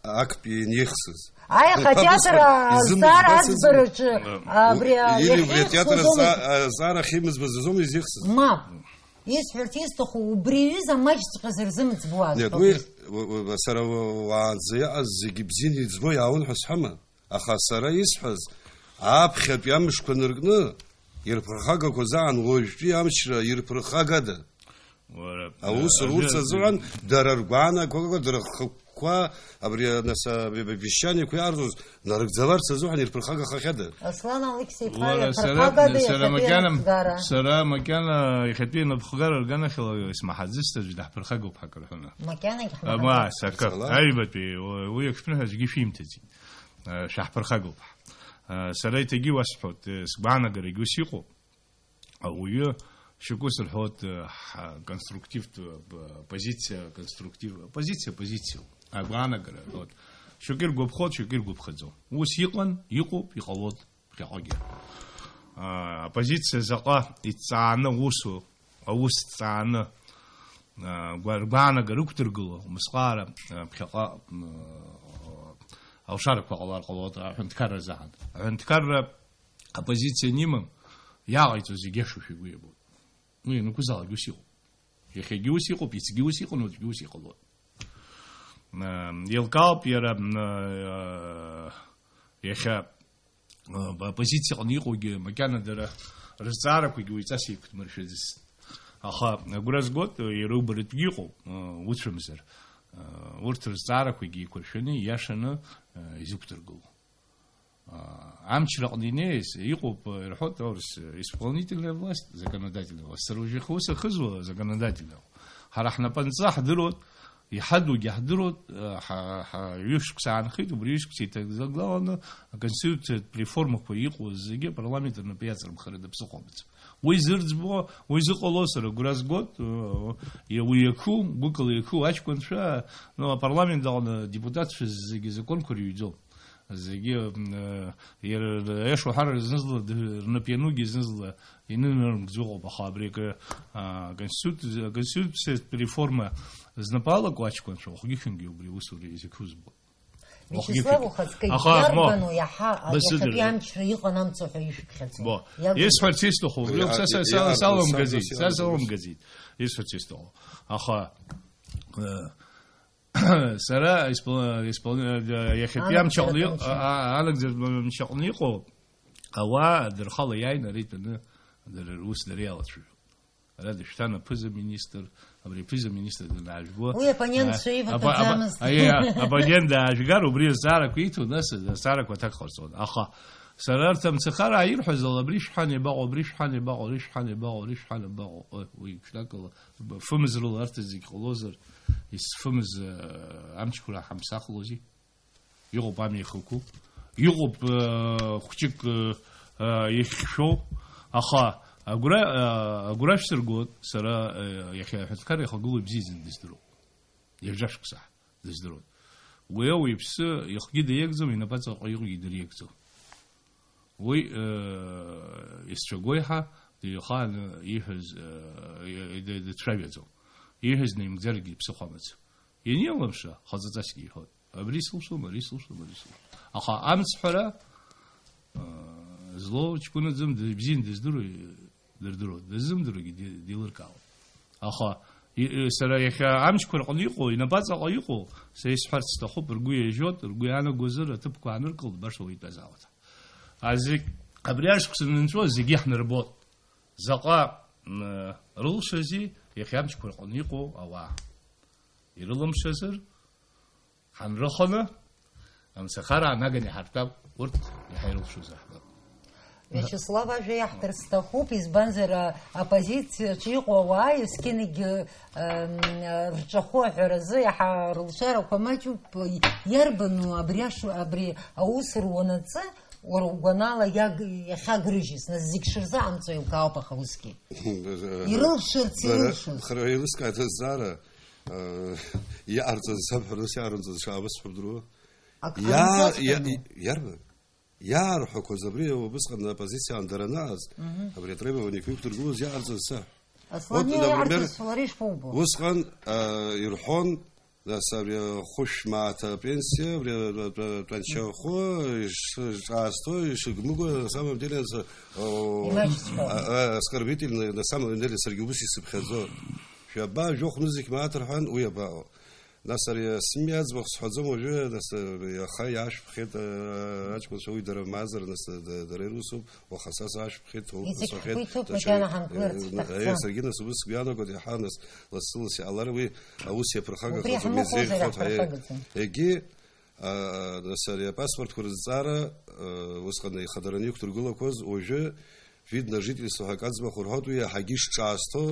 актәи ианеихсыз. Аиаха атеатр азҵаара аӡбараҿы абри атеатр азҵаара ахьимыӡбаз азоума изеихсыз? Мап. Исҳәарц исҭаху убри аҩыза маҷҵәҟьа зырзымӡбуаз. Уи сара уаанӡа иаҟаз зегьы бзианы иӡбо иаауан ҳәа сҳәама, аха сара исҳәаз аԥхьатәи амшқәа ныркны ирԥырхагақәаз аан уажәтәи амчра ирԥырхагада. Аус рурц азыҳәан дара ргәаанагақәа, дара рхықәқәа абри абешьчаниақәа иаарҵоз нарыгӡаларц азыҳәан ирԥырхагахахьада. Аслан Алексеи-иԥа ирԥырхагада иахьатәи анапхгара. Сара макьана иахьатәи анапхгара рганахьала исмаҳаӡызҭ даҳԥырхагоуп ҳәа акы рҳәоны. Макьанагь сакы аҩбатәи уи акшәны ҳәа зегьы шәимҭаӡеит. Шаҳԥырхагоуп. Сара иҭагьы уасҳәоит, сгәаанагара ус иҟоуп. Ауаҩы шьоукы сырҳәоит конструктивтә позициа агәаанагара ҳәоит. Шьоукы иргәаԥхоит, шьоукы иргәаԥхаӡом. Ус иҟан, иҟоуп, иҟалоит ԥхьаҟагьы. Апозициа заҟа иҵааны усу, аус ҵааны ргәаанагара ықәдыргыло, умысҟаара ԥхьаҟа алшарақәа ҟалар ҟалоит аҳәынҭқарра азаҳан. Аҳәынҭқарра апозициа анимам, иааҟаиҵо зегьы иашоушәа игәы иабоит. Уи ианакәызаалак ус иҟоуп. Иахьагьы ус иҟоуп, иацгьы ус иҟан, уаҵәгьы ус иҟалоит. Еилкаауп иара иахьа апозициаҟны иҟоугьы макьана дара рызҵаарақәагьы уаҩҵас еиқәдмыршәаӡацт. Аха агәра згоит иара убаратәгьы иҟоуп, уцәамзар. Урҭ рызҵаарақәагьы еиқәыршәаны ииашаны изықәдыргыло. Амчраҟны инеиз иҟоуп ирҳәоит аурыс исполнительная власть, законодательная власть. Сара уажәы ус ахызуа законодательная. Ҳара ҳнапанҵа ҳдыруеит, иҳадугьы ҳдыруеит, ҩышықәса аанхеит, убри ҩышықәса иҭагыланы аконституциатә реформақәа иҟоу зегьы апарламент рнапы иаҵарымхарыда ԥсыхәамыцәп. Уи зырӡбо, уи зыҟало сара агәра згоит, уи иақәу, гәыкала иақәу аҷкәынцәа, апарламент аҟны депутатцәа зегьы законқәа рыҩӡом. Зегьы иашоу ҳар знызла рнапы ианугьы знызла инымырмкӡо ыҟоуп, аха абри аконституциатә реформа знапы алаку аҷкәынцәа уахгьы-хьынгьы убри усура изықәу збоит. Вячеслав Ухацкы иарбану иаҳа иахьатәи амчра иҟан амца ҳәа ишәыԥхьаӡо. Исҳәарц исҭаху, са саламгаӡеит, исҳәарц исҭаху. Аха сара иахьатәи амчаҟны иҟоу ауаа дырхала иааины ара итәаны дара рус дара иалацәажәоит. Ара дышәҭан аԥыза-министр, абри аԥыза-министр данаажәго. Уи апонентцәа ивагаӡамызт. Апонент даажәгар убри азҵаарақәа иҭо, нас азҵаарақәа аҭак ҟарҵон. Аха сара арҭ амцахара ааирҳәаз ала абри шҳан иабаҟоу, абри шҳан иабаҟоу, ари шҳан иабаҟоу, ари шҳан иабаҟоу. Уи ҽнакала фымызрыла арҭ зегьы ҟалозар исфымыз амчқәа ҳамԥсахлози. Иҟоуп ами ихықәу, иҟоуп хәҷык ихьшәоу, аха агәра шәсыргоит сара иахьа аҳәынҭқар иахагылоу ибзиаӡаны дыздыруеит. Иабжьашықәса дыздыруеит. Уи ауаҩ иԥсы ихгьы даиагӡом, инапаҵаҟа иҟоугьы дыриагӡом. Уи исцәагоиҳа ихааны ииҳәаз дцәажәаӡом. Ииҳәаз наимгӡаргьы ԥсыхәамыцәп. Ианиламша хаҵаҵасгьы иҳәоит. Абри сылшом, ари сылшом, ари сылшом. Аха амцҳәара злоу ҷкәынаӡам, бзианы дырдыруеит, дызымдыруагьы деилыркаауеит. Аха сара иахьа амчқәа рҟны иҟоу, инапаҵаҟа иҟоу, са исҳәарц сҭахуп, ргәы иажьоит, ргәы иаанагозар аҭыԥқәа ааныркылт, баша уаҩтәазаауеит. Абри ашықәса нынҵәо зегьы ҳнарбоит. Заҟа рылшази иахьа амчқәа рҟны иҟоу ауаа. Ирыламшазар ҳанрыханы амцахара аанаганы иҳартәап, урҭ иаҳа ирылшозар ҳбап. Вячеслав ажәа иаҳҭар сҭахуп, избанзар апозициаҿы иҟоу ауаа есқьынагьы рҿахәы аҳәаразы иаҳа рылшарақәа маҷуп, иарбану абри аус руанаҵы Уругуанала иахьагрыжьыз, нас зегь шырзаамҵо еилкаауп аха усгьы. Ирылшырц, ирылшыз. Хара еилыскааит азҵаара иаарҵаз сабҳәарас иаарымҵаз шаабасҳәабдыруа. Иаарҳәақәаз абри убысҟан апозициаан даранааз, абри атребование иқәиқәдыргылоз иаарҵаз сабҳә. Аслан иаарҵаз уара ишԥоубо? Усҟан ирҳәон абри хәышә мааҭ апенсиа, абри атәанчахәы ишҿаасҭо, ишыгмыгәа, на самом деле оскорбительно, на самом деле саргьы убас исыԥхьаӡо. Шәаба жәохәны зегь мааҭ рҳәан, уи абаҟоу. Нас ари сымми аӡбахә сҳәаӡом уажәы, нас иаха иаашәԥхьеит аҷкәынцәа уи дара мазар, нас дара ирусуп, уаха са саашәԥхьеит, саргьы нас убас сгәиаанагоит иаҳа нас лассы-ласс иҟалар уи аус иаԥырхагахаз мезеиӷьхоит егьи нас ари апаспортқәа рызҵаара усҟан ихадараны иқәдыргылақәаз уажәы видно жительство ҳәа аӡбахә рҳәоит, уи иаҳагьы ишҿаасҭо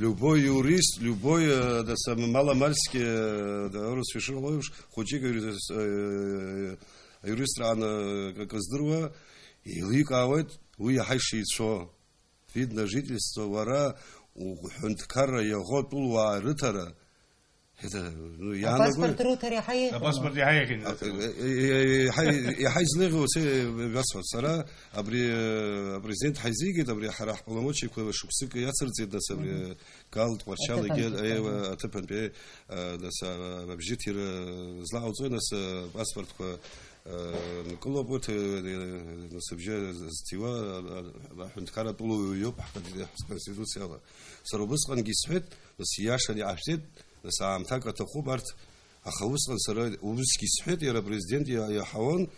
любой юрист, любой маломальский хәыҷык юристрааны крыздыруа еиликаауеит уи иаҳа ишицәо. Видно жительство уара уҳәынҭқарра иаӷоу тәылуаа рыҭара апаспорт рыҭара иаҳа излеиӷьу иасҳәоит сара абри апрезидент ҳаизигеит, абри ҳара ҳполномочиақәа шықәсык иацырҵеит, нас абри Гал Тҟәарчал егьи аҭыԥантәи нас абжьыҭира злаҟауҵои, нас апаспортқәа нкылоуп урҭ нас абжьы зҭиуа аҳәынҭқарратә тәылоуаҩ иоуп ҳконституциала. Сара убысҟангьы исҳәеит, нас ииашаны иаҳәеит, нас аамҭак аҭахуп арҭ, аха усҟан сара усгьы исҳәеит, иара апрезидент иаҳауан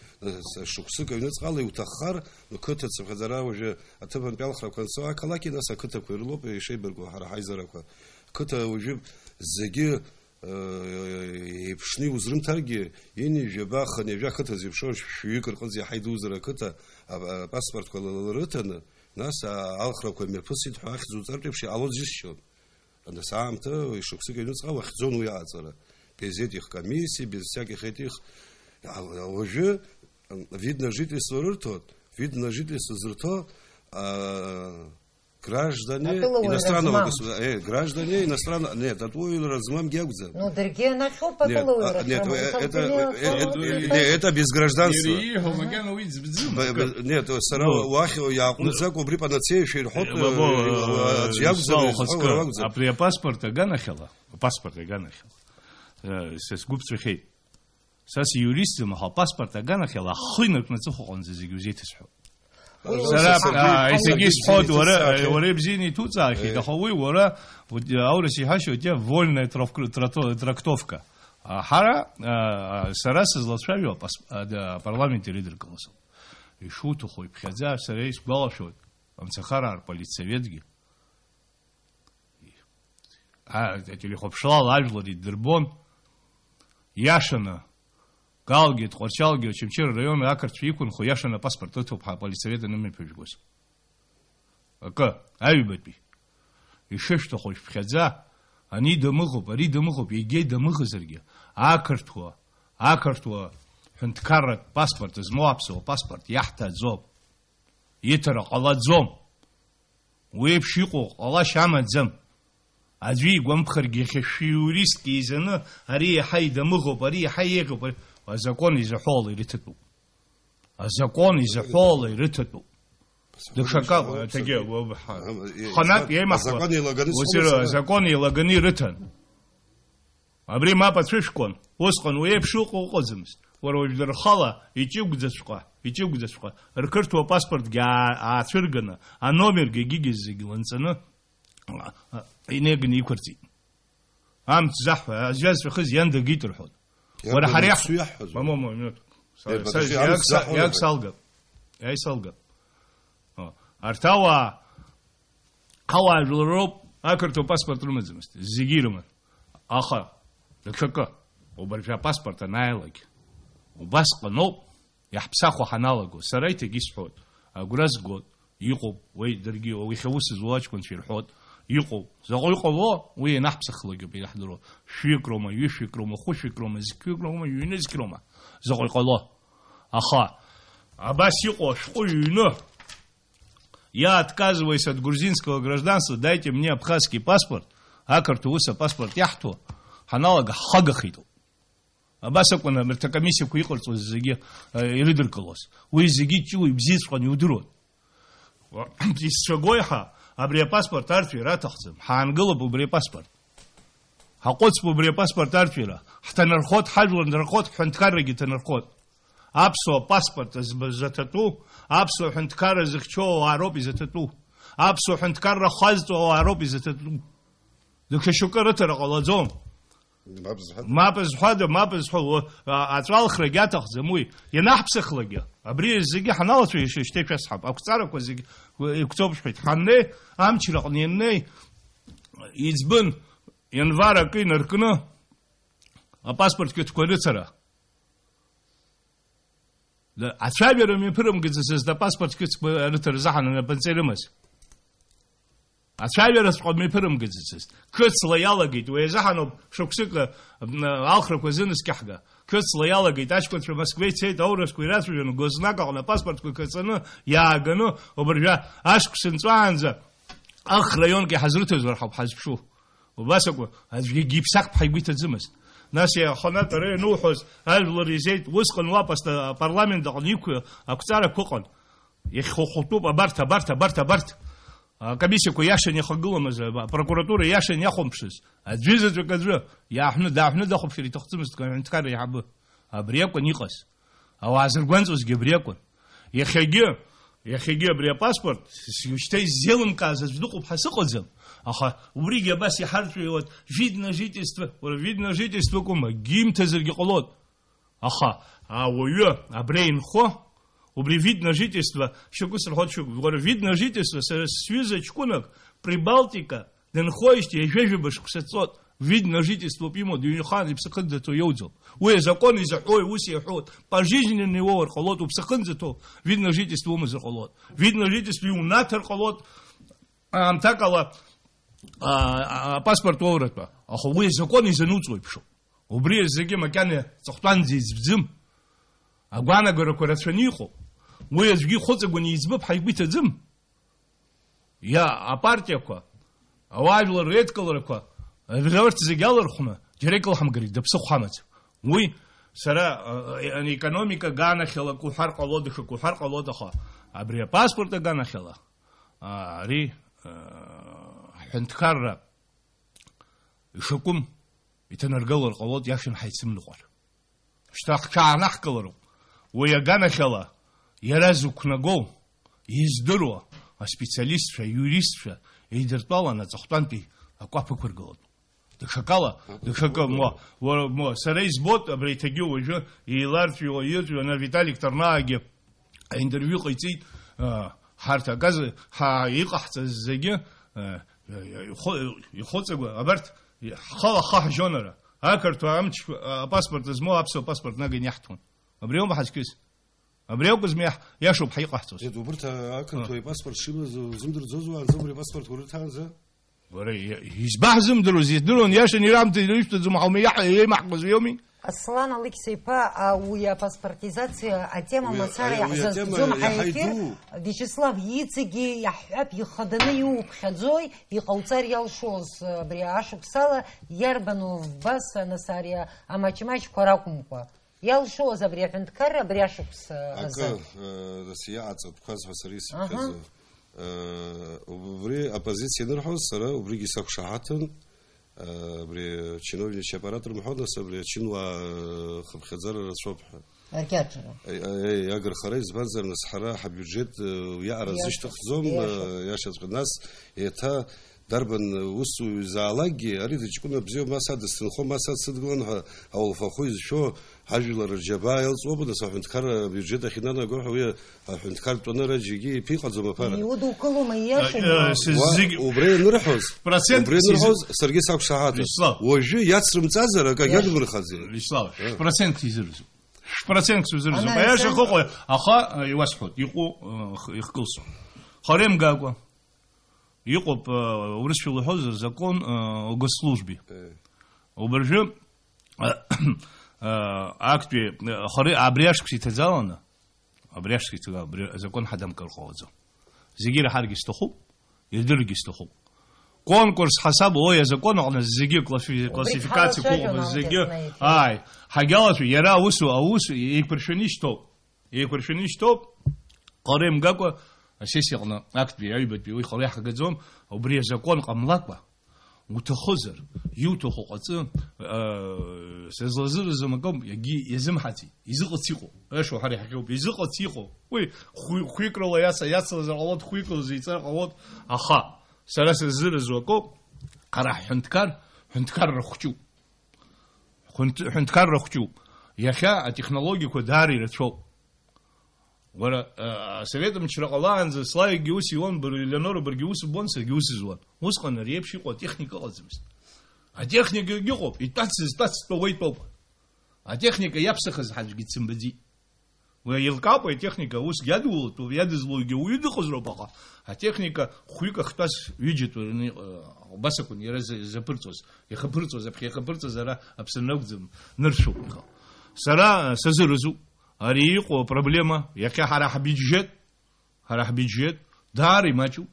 шықәсык аҩныҵҟала иуҭаххар қыҭа цыԥхьаӡара уажәы аҭыԥантәи алхрақәа анцо ақалақь, нас ақыҭақәа ирылоуп ишеибарку ҳара ҳаизарақәа. Қыҭа уажәы зегьы еиԥшны иузрымҭаргьы ини жәаба хынҩажәа қыҭа зеиԥшроу шәҩык рҟынӡа иаҳа идуузар ақыҭа апаспортқәа рыҭаны, нас алхрақәа мҩаԥысит ҳәа ахьӡ уҵартә еиԥш иҟалоз џьысшьон. Нас аамҭа шықәсык аҩныҵҟала уахьӡон уи аҵара. Без этих комиссий, без всяких этих. Уажәы видно жительство рырҭоит, видно жительство зырҭо граждане иностранного государства, граждане иностранного, нет, атәыуаҩра змамгьы акәӡам. Ну, даргьы анахьоуп атәылауаҩра. Нет, это без гражданства. Нет, сара уахь иааҟәымҵӡакәа убри панацеиашәа ирҳәоит аӡәы иакәӡам. Абри апаспорт аганахьала, са сгәыԥҵәахьеит. Са сиуристым, аха апаспорт аганахьала ахы инаркны аҵыхәаҟынӡа зегьы узеиҭасҳәоит. Сара исегьы исҳәоит, уара ибзианы иҭуҵаахьеит, аха уи уара аурыс иҳәашьоит, вольная трактовка. Ҳара сара сызлацәажәо апарламент ирыдыркылоз. Ишуҭаху иԥхьаӡа сара исгәалашәоит, амцахараа рполитсоветгьы ателехәаԥшлала ажәлар иддырбон, иашаны Галгьы, Тҟәарчалгьы, Очамчыра раион ақырҭцәа иқәынхо иашаны апаспорт ыҭоуп аполитсовет анымҩаԥыжәгоз. Акы, аҩбатәи ишышәҭаху ишәԥхьаӡа, ани дамыӷоуп, ари дамыӷоуп, егьи дамыӷызаргьы, ақырҭуа ҳәынҭқарратә паспорт змоу аԥсуа паспорт иаҳҭаӡом, иҭара ҟалаӡом, уи еиԥш иҟоу ҟалашьа амаӡам. Аӡәы игәамԥхаргьы иахьа шәиуристки изаны, ари иаҳа идамыӷоуп, ари иаҳа еиӷьуп, азакон изаҳәола ирыҭатәуп. Азакон изаҳәола ирыҭатәуп. Дышака ҭагьы ханатә иеимаҳкуа азакон еилаганы ирыҭан. Абри мап ацәышәкуан, усҟан уи еиԥш ыҟоу ыҟаӡамызт. Уара уажә дырхала иҷыгәӡаҵәҟьа рқырҭуа паспортгьы аацәырганы, аномергьы егьигьы зегьы ланҵаны инеиганы иқәырҵеит. Амц заҳәа, азҩазцәахыз иандагеит рҳәоит. Уара ҳара иагсалгап. Арҭ ауаа жәлароуп ақырҭуа паспорт рымаӡамызт, зегьы ирыман. Аха даҽакы, убыржәы апаспорт анааилак, убасҟаноуп иаҳԥсахуа ҳаналаго. Сара иҭагьы исҳәоит, агәра згоит, иҟоуп, уи даргьы иахьа ус зуа аҷкәынцәа ирҳәоит, иҟоуп. Заҟа иҟало, уи ианаҳԥсахлагьоуп иаҳдыруа. Шәҩык-роума, ҩышәҩык-роума, хәышәҩык-роума, зқьҩык-роума, ҩынызқьроума. Заҟа иҟало. Аха Абасико шкуйно. Я отказываюсь от грузинского гражданства, дайте мне абхазский паспорт, акартууса паспорт яхту, ханалага хагахиту. Абасакуна мертакамисия куикорцу зиги иридерколос. Уи зиги чу и бзисфан юдурот. Исшагойха, абрия паспорт артвира тахцем. Хаангылып убрия паспорт. Хакоцп убрия паспорт артвира. Хтанархот, хаджур нархот, ханткарраги танархот. Апсо паспорт затату, апсо ханткара зихчо аропи затату. Апсо ханткара хазто аропи затату. Докшукарата рaqaladзом. Мапс хада мапс хо атрал храгатах замуй. Янахпсахлаги. Абри зиги ханалату иште шасхаб. Акцарак зиги иктsobшхит. Ханне амчирaqненне избн январа кинаркна. А паспорт кеткорицара. Да ачаберами пирм гизес да паспорт кеткорицара захана пенцеримас. Ачаберас qodmi пирм гизес. Кетсла ялагит уезаханоб шоксика алхрак везинскихга. Кетсла ялагит ашкот в Москве цейт аураску иратвину гознакал на паспортку кетсана ягано обржа ашксинцанза ах районки хазрут зурхаб хазбшу. وباسكو هذي جيبساق بحيبيت الزمس ناس يا خنات ري نوحوس الريزيت وسقن واپس برلمان دغنيكو اكثر كوقن يخو خطوب برت комиссия ко яшен яхагылым прокуратура яшен яхомпшис аджизет векаджа яхну да хопшири тохцымыз ткар яхабы абрияко никас авазыргванцус гебрияко яхеге брия паспорт считай сделан казас вдуху хасыкозел аха убриге бас яхарфи вот видно жительство кума гимтезерги колот аха ауё абрейн хо убри видно жительство шукусер хочу говорю видно жительство связочкунок Прибалтика денхоисти ежежебаш ксецот видно жительство пимо дюнхан и псахынзе то йодзел уе закон из ой уси ход пожизненный овер холод у псахынзе то видно жительство умзе холод видно жительство у натер холод амтакала паспорт оврата ахо уе закон из нуцой пшо убри зеге макане цохтанзи избзим агвана горокорацнихо уе зги хоцегони изб хайбит зим я а партияко аважлар редкаларко вилаварт зигалар хуна дирекл хамгари да псохамат уи сара экономика гана хела кухар qalodха абри паспорта гана хела ари хэнткар шукум итанаргалар qalod яшин хайцым нугар штахчанах калару уи гана хела яразукнагол издыру а специалист юрист идертала на цохтанти аквапыквыргалот дышакала мо сарейс бот абрейтаги уже и лартвио ютвио на Виталик Тарнаги интервью қойцит харта газы ха иқахца зеге ихоцего абарт ха жонора акарту амч паспорт змо апсо паспорт нага няхтун абриом бахачкис абриом кузмя яшуб хайқахцус дубурта акарту паспорт шиба зумдр зозу алзумри паспорт уртанза избахзым друзья, друн, я же не рам ты что зумахал я махмуз йоми. Аслан Алексейпа, уя паспортизация, а тема мацаря зум хайфир, Вячеслав Яцеги, яхаб яхаданы юбхадзой, и кауцар ялшоз бриашу псала, ярбану в баса насаря, а мачмач коракумпа. Ялшоз абриахенткара бриашу пса. Ака, Россия ацапхаз фасарис каза. Убри оппозиция нерхос сара убриги сахшахатан убри чиновничий аппарат мходас убри чинва хабхазара расобха аркячера агар харайз базар насхара бюджет яра зиштхзом яшат нас это дарбан усу залаги аритичкуна бзё масад сынхо масад сыдгон аул фахуз шо حاجلر الجبايل صوبنا سافنتكار بيجدا خنانا غو هو فنتكار تونر جيجي في قزما فار يودو كلهم ياشو وبري نرحوز وبري نرحوز سرغي ساق شهات وجي ياتسرم цазара как я думаю хазы Вячеслав процент изырзу процент изырзу баяша хохо аха ивасхот иқу ихкылсу харем гагва иқоп урысшыл хоз закон о госслужбе оберже акты хоры абряшкси тезалана أبريش كتير زكون حدم كرقوزه زجير حرق استخو يدرج استخو конкурс حسب هو يزكون عن الزجي كلاسيفикация كوب الزجي أي حاجات يرى وسو يكبرشنيش تو قريم جاكو أساسي عنا أكتب يعيبت بيوي خليه حاجزهم وبري زكون قملاقبا وتخزر يوتخو قصم سزلزل زمكم يجي يزم حتي يزقتيقو ايش وحري حكيو يزقتيقو وي خويكرو ياسا زغلط خويكرو زيصر قوت اخا سلاس زل زوكو قرا حنتكار رخچو حنتكار رخچو يخا تكنولوجي كو داري رتشو ورا советом чрaqаланзы слай геусион берлинор бергеус бонс геус зуан усқан репши қо техника азмис а техника геқоп итац то вейтоп а техника япсахаз хаж гитсим бди ва илкапа техника ус ядул то ядызлоги уйды хозропаqa а техника хуйка хтас виджет басакун яраз запырцос яхапырцос запхяхапырцос ара абсеногзм ныршу сара сазырзу أريقو проблема يكا حرح بيجيت داري ماچو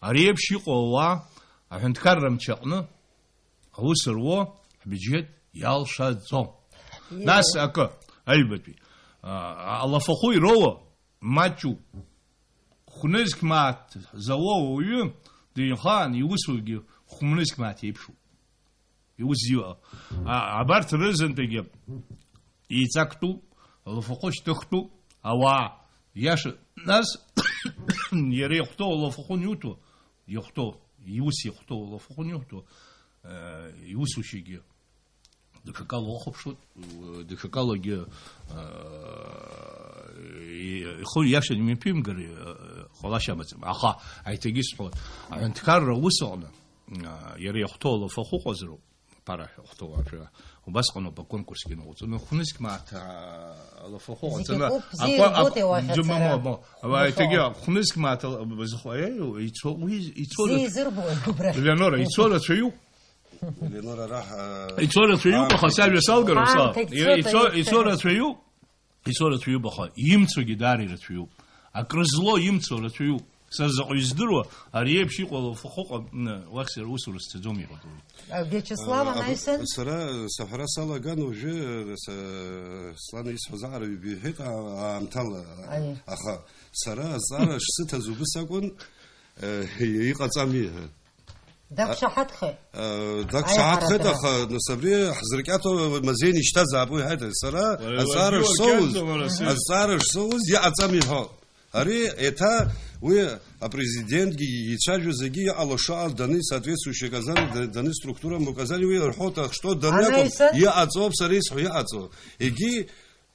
أريب شيقو وا عشان تكرم تشقنا هو سروا بيجيت يالشاد زوم ناس أكا أيبتي الله فخوي روا ماچو خنزك مات زوا ويوم دين خان يوسوجي خنزك مات يبشو يوزيو عبارة رزن تجيب يتاكتو لفقوش تختو أوا ياش ناس يريختو لفقون يوتو يختو يوس يختو لفقون يوتو يوسو شيجي دكاكالو خبشوت دكاكالو جي خو ياش من بيمغر خلاص مثلا أخا عيتجيس حول أنت كار وصلنا يريختو لفقو قزرو بارا اختو عشرة وبس قنوا بكونكورس كنا وصلنا خنسك مع لفخو عشرة أقوى جمع ما أبغى تيجي خنسك مع بزخوة يتصور لينورا يتصور شيء لينورا راح يتصور شيء بخسائر يسالقر وصار يتصور شيء بخا يمتو جداري رتشيو أكرزلو يمتو رتشيو سازق يزدروا أريب شيء قالوا فخوق واكسر وصل استدومي قدوي. Вячеслава Найсен. سرا سفرة صلا كان وجه سلاني يسحزار بيهت عمتال أخا سرا زار شت زوبسكون يقطعمي. دك شحات خي. دك شحات خي دك نصبري حزركاتو مزين يشتاز أبوي هذا سرا زار الصوز يقطعمي ها. أري إتا ويا президент гичажу заги алошал даны соответствующие казали даны структурам указали вы рхота что даны я отцов сарис я отцов иги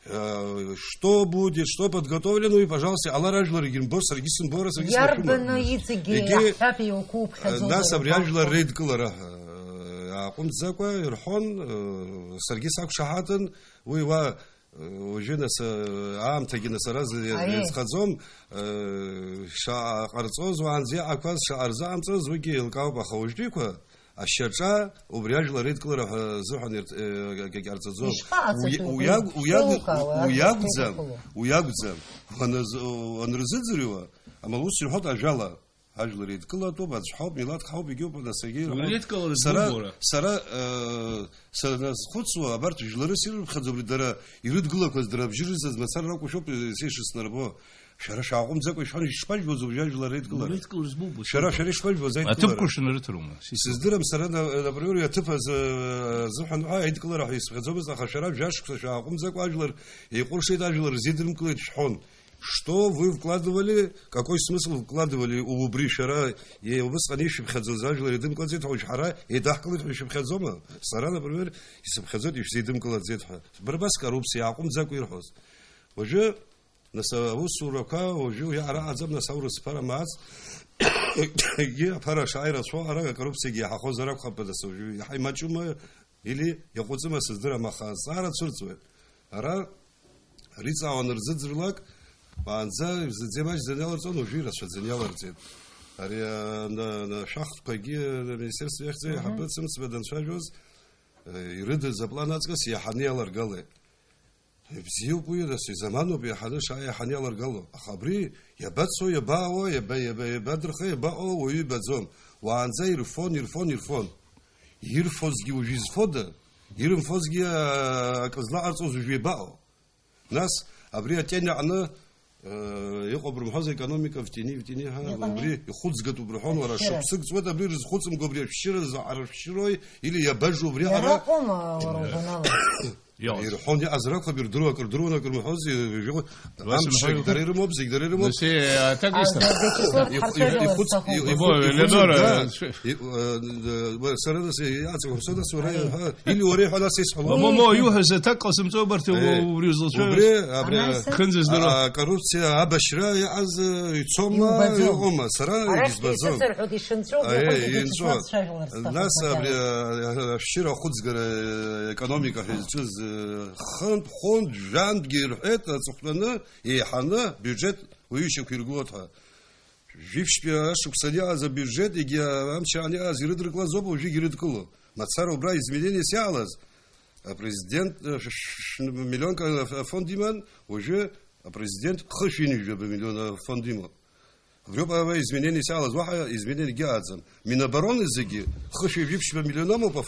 что будет что подготовлено и пожалуйста алла ражлар гин бос саргисин борас ярбно ицеги хапи укуп хазо нас абриажлар редклара aqum zakwa rhon sargisak shahatan ва وجنس عام تجنس راز يسخزوم شعرصوز وعنزي أكواز شعرزام صوز وجي القاو بخوجديكوا الشرطة وبرياج لريد كلره زوحن كارتزوم وياقزم ونرزدزريوا أما لوس يحط أجلا هاج لريد كله تو بعد حب ميلاد حب يجيو بدا سجير سرا خدسوا أبرت جلرسير خدوا بدرا يرد كله كوز درا بجرز مثلا راكو شوب سيش سنربو شرا شاقوم زكو يشحن يشبج بوزو بجاج لريد كله شرا يشبج بوزين أتبكر شنو رتروما سيزدرم سرا نبريور يتفز زحن هاي كله راح يسخزوا بس آخر شرا بجاش شاقوم زكو أجلر يقول شيء أجلر زيدرم كله يشحن что вы вкладывали, какой смысл вкладывали у Бришера, и у вас, конечно, входзозажил, и дым кладзет, очень хара, и дахкалит, еще входзома. Сара, например, если входзет, еще дым кладзет. Борьба с коррупцией, а ком закуирхоз. Уже на саву сурака, уже я ара азам на саву спарамац, я пара шайра, что ара коррупция, я хахоз арак хападас, уже я хаймачума, или я ходзима создара махаз, ара цурцует. Ара рица он рзыцрлак, Манза зимаш занял зону уже раз занял арцет. Ария на шахт пойги на министерство яхты хаббатсам сведан шажуз. Ирыды запланацкас я ханиалар галы. بزيوب ويدس زمانه بيحنا شاي حني على القلب خبري يبتسو يباو يبدرخي يباو ويبزوم وعن زي يرفون يرفوزجي وجيز فودا يرفوزجي كزلا أرزوز ويباو ناس أبري أتيني عنا يقبر محاز إقونوميكا في تيني ها أبري يخوض زقتو برحون ورا شبسك زود أبري رزخوض مقبري بشير عرف شروي إلي يبجو بري على يروحون أزرق بيردروا كردرونا كرمحوز يجوا أمشي يقدروا موبز بس تاكيستا يخوض لدورة سردس يعطي سردس وراه اللي وريه على سيس حلو مو يوهز تقسم توبرت وريزل أبري خنزز درا كروبسيا أبشرا يعز يتصوم يقوم سرا يزبزون الناس أبري الشراء خود زجر إقونوميكا هيجز خون جاند جيرحت سخنة يحنا بيجت ويشوف يرجوتها جيفش بيا شخصيا за бюджет и я амчани азирд реклазоб уже гирд куло мацаро бра изменение сялаз президент миллион фондиман уже президент хшини же миллион фондиман врёба изменение сялаз ваха изменение гиазам минобороны зыги хши живш миллионом по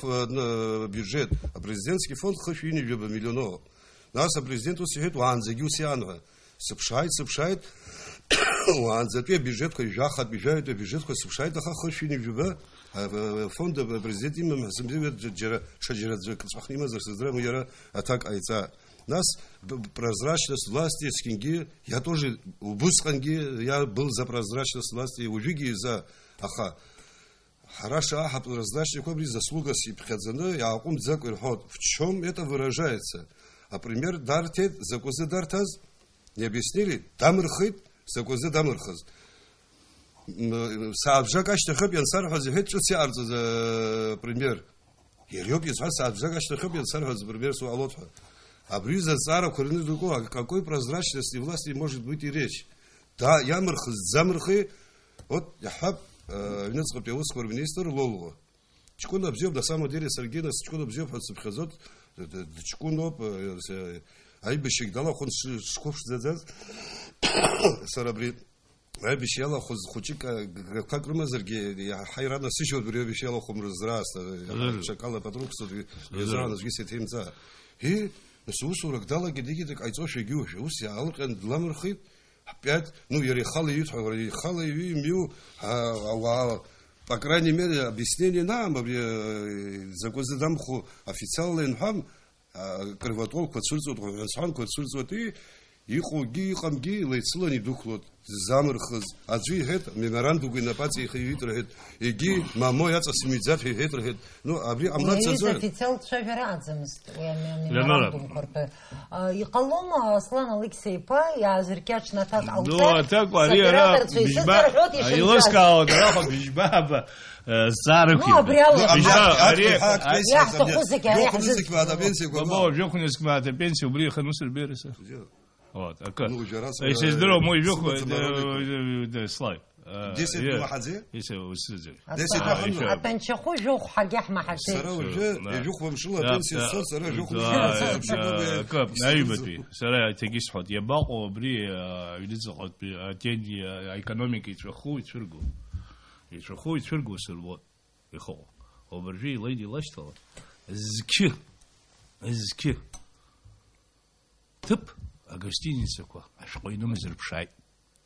бюджет а президентский фонд хшини же миллионов нас президенту сидит ван зыги усянва сыпшает وعن ذاتي بيجت كي جاخد بيجت بيجت كي سبشاي دخل خشيني جبا فوند بريزيدنتي ما حسمدي جرا شجره كتصحني ما زرسدرا ميرا атак айца нас прозрачность власти скинги я тоже в бусханги я был за прозрачность власти и ужиги за аха хорошо аха прозрачность кобри заслуга сипхадзана я акум закер ход в чем это выражается а пример дартет закозы дартаз не объяснили тамрхит سكوزة دمرخز سابجاكش تخب ينصر هذا هيك شو سيارز بريمير يريوب يسمع سابجاكش تخب ينصر هذا بريمير سؤالاتها обреза цара коренный другого, о какой прозрачности власти может быть и речь. Да, я замрхи, вот я хаб, немецкий певцкий министр Лолова. Чекун обзёв, на самом деле, Сергей нас чекун обзёв, от субхазот, чекун оп, айбешик дала, хон шкоф задаз, сарабри, айбеш яла, хучик, как румазерги, я хайрана сишот, бребеш яла, хом разраста, шакала патруксот, израна, сгисет химца. И сусурак дала гидигидик, айцоши гюши, уси алкен ламрхит, опять, ну, я рехала ют, рехала ю, по крайней мере, объяснение нам, за госдамху официальный инхам, кровоток, квацульцот, квацульцот, и хуги, хамги, лейцла не духлот, замрхаз, а джи хет, меморандум гинапати хивитрахет, и ги, мамо яца смидзав хитрахет, ну, абри амнат цензур. официал шаверадзамст, меморандум корпе. И колома Аслан Алексей па, я зеркяч на так алте. Ну, так варира, бижба, илоска, драха бижба, зарухи. Ну, абриал. Я что хузик, я хузик, вада пенсию, бабо, жохунис кмата пенсию, бри ханусер береса. Вот, а как? Ну, уже раз. Если здорово, мой жох, слайд. 10 محزي يسوي وسجل 10 محمد أبنشخو جوخ حاجة محزي سرا وجه جوخ بمشلة بنسي الصوت سرا جوخ كاب نايبتي سرا تجيس حد يباقو بري يدزقت بتيجي ايكونوميك يترخو يترخو سلوات يخو وبرجي ليدي لاشتغل زكي تب أغستينيسا كوا أشقينو مزرب شاي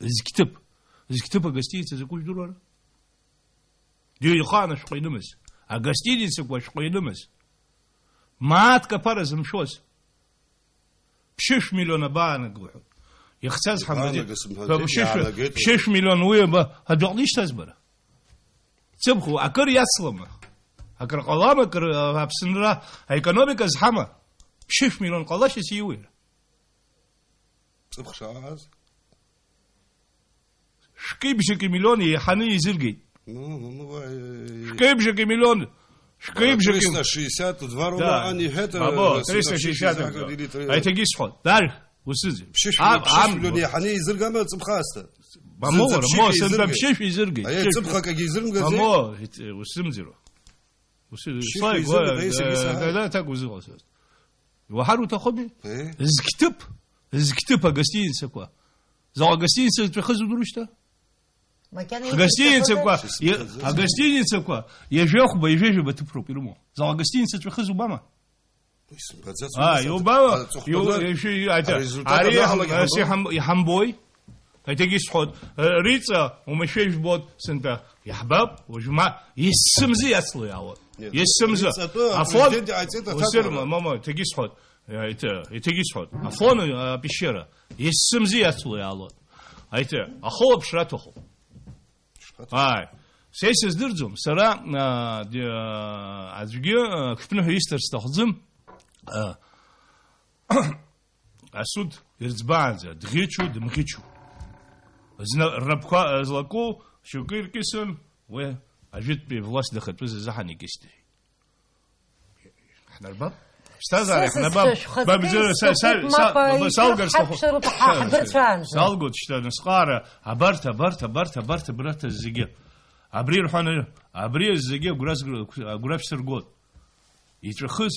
زكتب زكتب гостиница за культуру. Дюй хана шкойнумес. А гостиница ква шкойнумес. Матка пара замшос. 6 миллиона бана гвуху. Яхцаз хамади. 6 миллион уеба. Адугниш тазбара. Цыбху акыр яслама. Акыр қалама акыр апсынра экономика зхама. 6 миллион қалаш сиюер. Цыбх шааз. شكيبشك مليون يحني يزرقي شكيبشك مليون شكيبشك 362 روما اني هتا بابا 360 اي تجي صحون دار وسزي 6 مليون يحني يزرقا ما صبخاسته مو سنت بشيش يزرقي اي صبخك يزرقا زي مو وسمزرو وسزي صايب لا تاكو زي وحرو تاخذ زكتب гостиница كوا за гостиница تخزو دروشتا гостиница كوا гостиница كوا يجيخ بيجي بتفرق يرمو за гостиница تخزو باما يوبا يشي عريح يحمبوي هتجي صحود ريتsa ومشيش بود سنتا يا حباب وجماعة يسمزي أصله يا ولد يسمزي أفون وسير ماما تجي صحود تجي صحود أفون بشيرة يسمزي أصله يا ولد هيت أخو بشرته خو هاي سيس درزم سرا أزجي كفنه يستر استخدم أسود يرزبانزا دغيتشو دمغيتشو ربكا زلاكو شكير كسم و أجد بفلاس دخل بس زحني كستي احنا الباب استاذ احنا باب زر سالغر سالغوت شتا نسقاره عبرت برت الزجي عبري روحنا عبري الزجي غراس سرغوت يترخص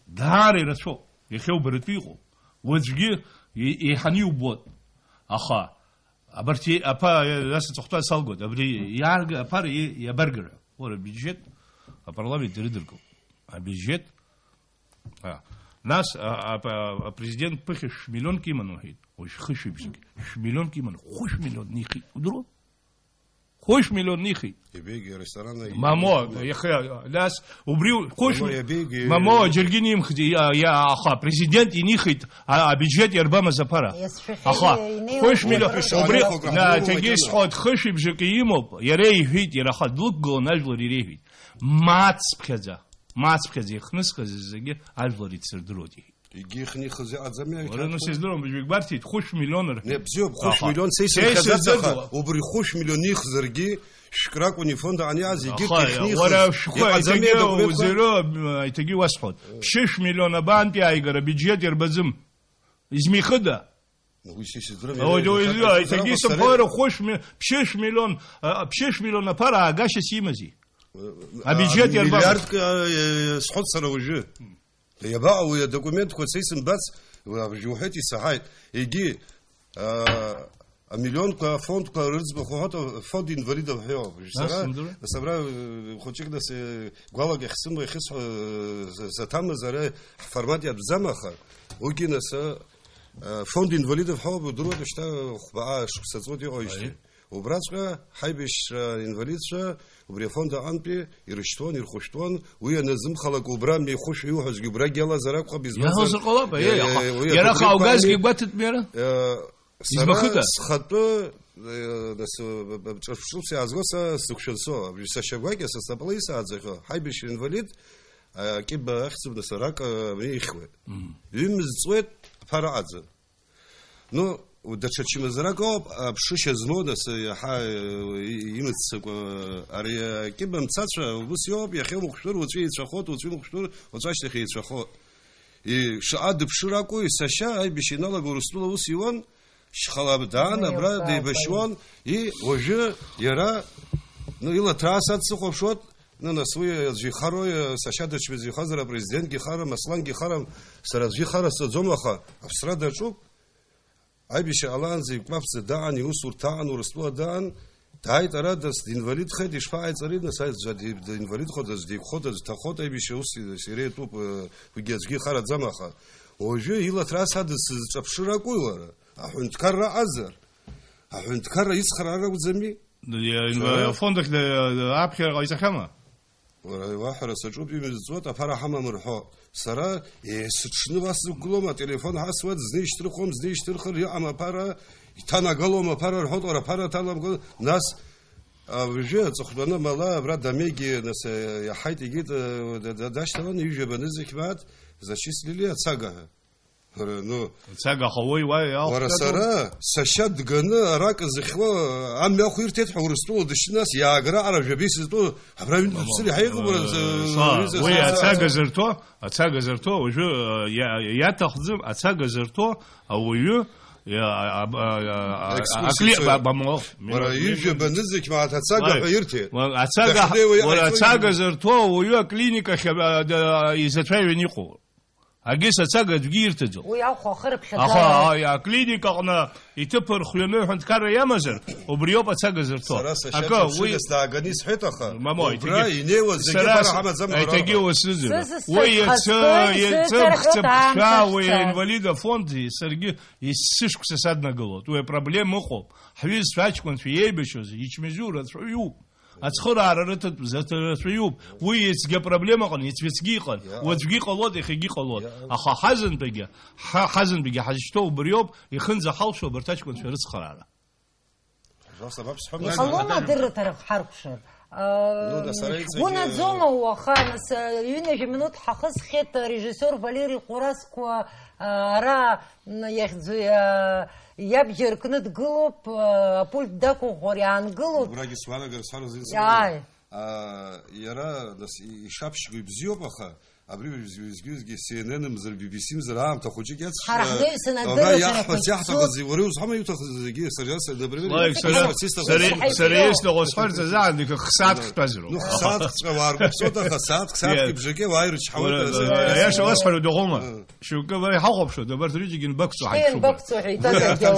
داري رتشو يخيو برتفيقو وزجي يحنيو بوت اخا أبرتي أبا ناس تختار سالجود أبري يارج أبار يبرجر ولا بيجت أبرلامي تريدركو بيجت ناس بريزيدنت بخش مليون كيمان واحد وش خش بيجك مليون كيمان خوش مليون نيخي ودرو خوش مليون نيخي يبيجي ريستوران مامو يا أخي ناس وبريو خوش مامو جرجيني يمخدي يا أخا بريزيدنت ينيخيت بيجت يربما زبارة أخا خوش مليون وبريو نا تجيس خد خش بيجك يموب يريه هيت يرخد لقو نجلر يريه ماتس بكذا خنس كذا زجي أجلر يتصير درودي يجي خني خزي أزمي ولا نسيز درهم بيجيك بارتي خوش مليونر نبزيو خوش مليون سيسي خزا وبري خوش مليون يخزرجي شكراك ونيفون دعني عز يجي خني ولا شخوي تجي وزيرو تجي واسحود 6 مليون بان بي ايغر بيجيت يربزم изми خدا هو تجي سفر خوش 6 مليون بارا اغاش سيمزي بيجيت يربز مليارد سحود سنه وجه يباع ويا دوكيمنت كو سيسن بس وجوحتي صحيح يجي مليون كو فوند كو رز بخوت فوند انفاليدов هيو سبرا خوچك دس غواغ خصم يخص زتام زره формат يا زمخه وجينس فوند انفاليدов هو بدرو دشتا خبا سزودي اويشتي وبراسغا حيبش انفاليدشا وبريفوندا انبي يرشتون يرخشتون ويا نزم خلق وبرام يخش يوحز جبرا جلا زراق بيزبا يا هوز القلب يا رخا اوغازكي باتت ميرا سبخدا خطو دس بتشوفسي ازغوسا سوكشنسو بيساشغواكي سستابليسا ازخو حيبش انفاليد كيب اخسب دسراق ميخوي يمزصوت فراعز نو ودشتشي مزراقو بشوش زنودس يحا يمتسق اري كيب مصاصا وبسيوب يخيو مخشور وتشي تشخوت وتشي مخشور وتشاش تخي تشخو и шаад бшираку и саша ай бишинала горустула усиван шхалабдана бра дебешван и уже яра ну ила трасат суховшот на свое жихаро саша дачвези хазара президент гихара маслан гихара сараз жихара садзомаха авсрадачу ай биша аланзи квапсе даани усур таан урстула даан Тайт радост инвалид хэд ишфаец аридна сайт жади инвалид ходас ди ходас та ходай бише уси сире туп угезги харат замаха оже ила трасадс чапширакуйлара ахунт карра азар ахунт карра исхарара гузами я фондак апхер гайсахама واحد سجوب يمزوت أفرح حما مرحو سرا يسشنو واس كلوما تليفون حسوت زنيشتر خم زنيشتر خر يا أما بارا تانا قلوما بارا الحوت ورا بارا تالم ناس وجه تخدنا ملا برا دميجي ناس يا حيت يجيت داشتلون يجي بنزك بعد زاشيس ليلي تساقها ну цага ховой вай я ورسرا سشد غنا راك زخوا ام يخير تتح ورستو دشناس يا غرا عرب بيس تو ابراهيم بسري حيق ويا цага زرتو وجو يا تخزم цага زرتو او يو يا اكلي بامو ورا يجي بنزك مع تساقه غيرتي цага زرتو ويو كلينيكا يزتفاي نيقو أجلس أتجد جيرتجو ويا أخو خرب خدام أخا يا كلينيك أنا يتبر خيانة عند كار يامزر وبريوب أتجد زرتو أكا وي استعجنيس حيت أخا ماما يتجي يتجي وسزر ويتسخ تبشا وإنвалида фонди سرقي يسشك سادنا قلت وهي проблема خو حبيز فاشكون في يبشوز يشمجور شو أتخرج على رتب زت شويوب ويتجي проблема قن يتفسقي قن وتجي قلود يخجي قلود أخا حزن بيجي حجتو بريوب يخنز حلشو برتاش كنت في رزق خرارة يخلونا در طرف حرب شر هنا زوما وخامس يونج منوت حخص خيط ريجيسور فاليري قراسكو را يخزو يبجر كنت قلوب بولت داكو غوريان قلوب براجي سوالا غير صار زين يرى داس يشابش بيبزيو بخا أبري بيزجوزجي CNN مزر BBC مزر عام تخوجي جات حرحدي سنة درا يحفظ غزي وريوز هم يتخذ جي سرياس دبري لايك سريس لو صار زعلك خسات خبزرو خسات وارب صوت خسات بجكي واير تحول يا شو اسفل دوغوما شو كبر حقب شو دبر تريجي جن بكسو حق شو بكسو حيتا جو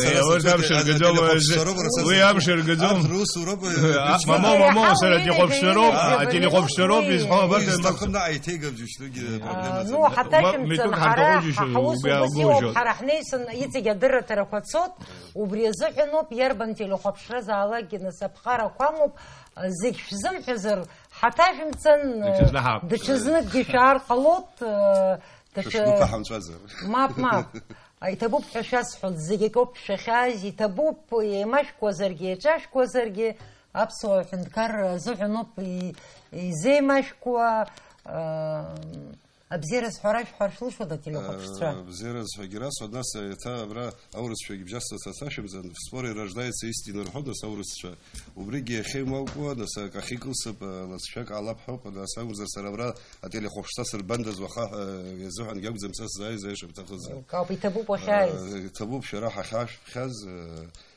يا وامشر قدوم ويامشر قدوم روس ورب ماما سرتي خب شروب اتي خب شروب يصحوا بس ну حتى شمتن حوس حرحنيسن يتجا درة تركوتسوت وبريزحنو بيربن تلو خبشرة زعلاقي نسبخارة كاموب زيك شزم حزر حتى شمتن دشزنك جشار قلوط شلوكا حمشازر ماب يتبوب حشاس حل زيكوب شخاز يتبوب يماش كوزرجي جاش كوزرجي أبسو حندكار زحنو زي ماشكوا أبزيرز حراش حرشلو شو ده تلو خبشترا أبزيرز حجراس ودناس تا برا أورس في جبجاست تساشم زن в споре рождается истинный родос أورس شا وبريجي خيم أوكوا ناس كخيكوس ناس شاك على بحب ناس أورز سربرا أتيلي خبشتاس البندز وخا يزوحن جوز مساس زي شو بتاخذ كابي تبوب وخاز تبوب شراحة خاز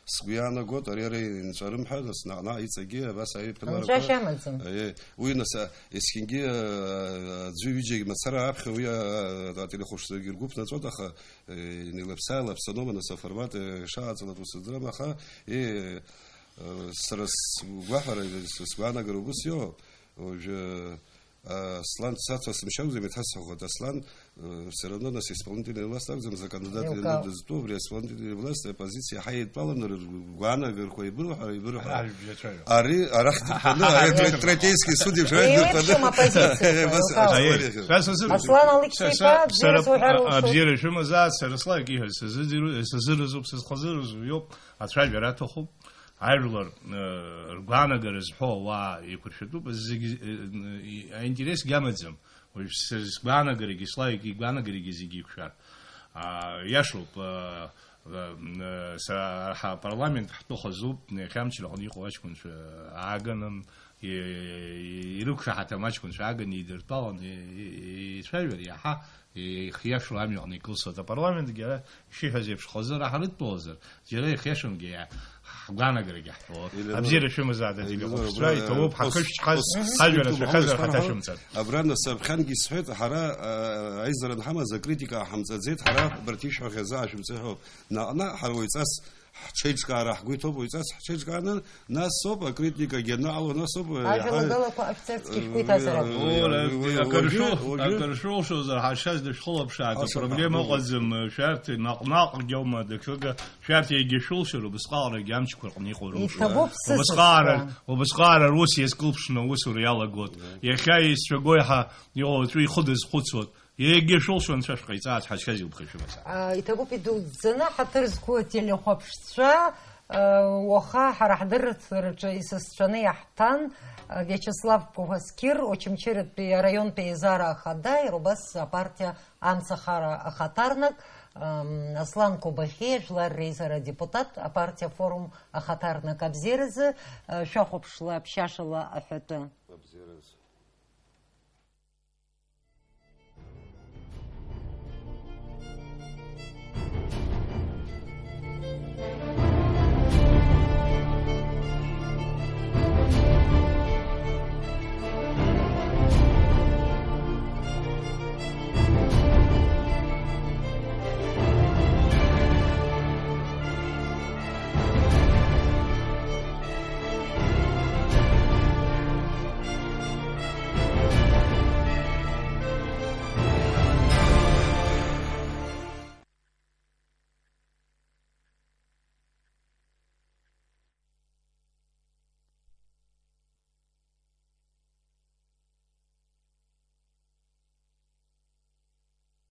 سقيانا قط أريري نشارم حاجة نعنا يتسقي بس أي بلار مش عملتم إيه ويناس إسكينجي زوجي مسرع أبخويا تعطي خوش تجي الجوب نتوضع خا نلبسها لبسنا من السفرات شاعت على توصل ما خا إيه سرس وحر سقيانا قروبسيو وج Слан цаца смешал, где метался ход, а Слан все равно нас исполнительная власть, так за кандидаты на дезутовре, исполнительная власть, позиция Хайд Палан, Гуана, Верхой Бруха, и Бруха. Ари, Арахт, третейский судья, Аслан Алексеев, Абзиры, что мы за Сараслав Гихаль, Сазырызуб, Сазхазырызуб, ёп, отшаль вератоху. عيرلر رجعنا جرزحوا ويكرشتوا بس интерес جامدزم ويش رجعنا جريجي سلايك رجعنا جريجي زيجي كشار يشوب سا برلمان حطوا خزوب خامش لغني قواش كنت عاجنم يروك حتى ماش كنت عاجن يدير طالن يتفاجئ يا ح خياش رامي يعني كل برلمان جرا شيء هزيبش خزر حلت بوزر جرا خياشم جيا غانا غريجي ابزير شو مزاده اللي شوي توب حكش حاز حاجه خزر حتى شو مزاد ابرانا سبخان جي صحيت حرا عايز حمزه كريتيكا حمزه زيد حرا برتيش خزا شو مسحو نا حرويصاس حچيچكا راح قويتو بويصاس حچيچكا ناس صوب كريتيكا جنال وناس صوب اجل по офицерски шкуйта اكرشو شو زر حشاز دش خلب شات проблема قزم شارت ناق يوم دكتور شارت يجي شو بسقار جامش كرقني قورو وبسقار روسيا سكوبشنو وسوريالا غوت يا خايس شغويها يو تري خدز خدسوت يجي شو نشاش قيصات حشاز يبخش بس يتبو بيدو زنا حترزكو تيلي خبشتشا وخا حرحدرت رئيسستشаны яхтан Вячеслав Коваскир, очимчерет район Пейзара Ахадай, Рубас партия Амсахара Ахатарнак, Аслан Кобахе, Жлар Рейзара депутат, партия форум Ахатарнак Абзерезы, Шахоп шла Пшашала Ахета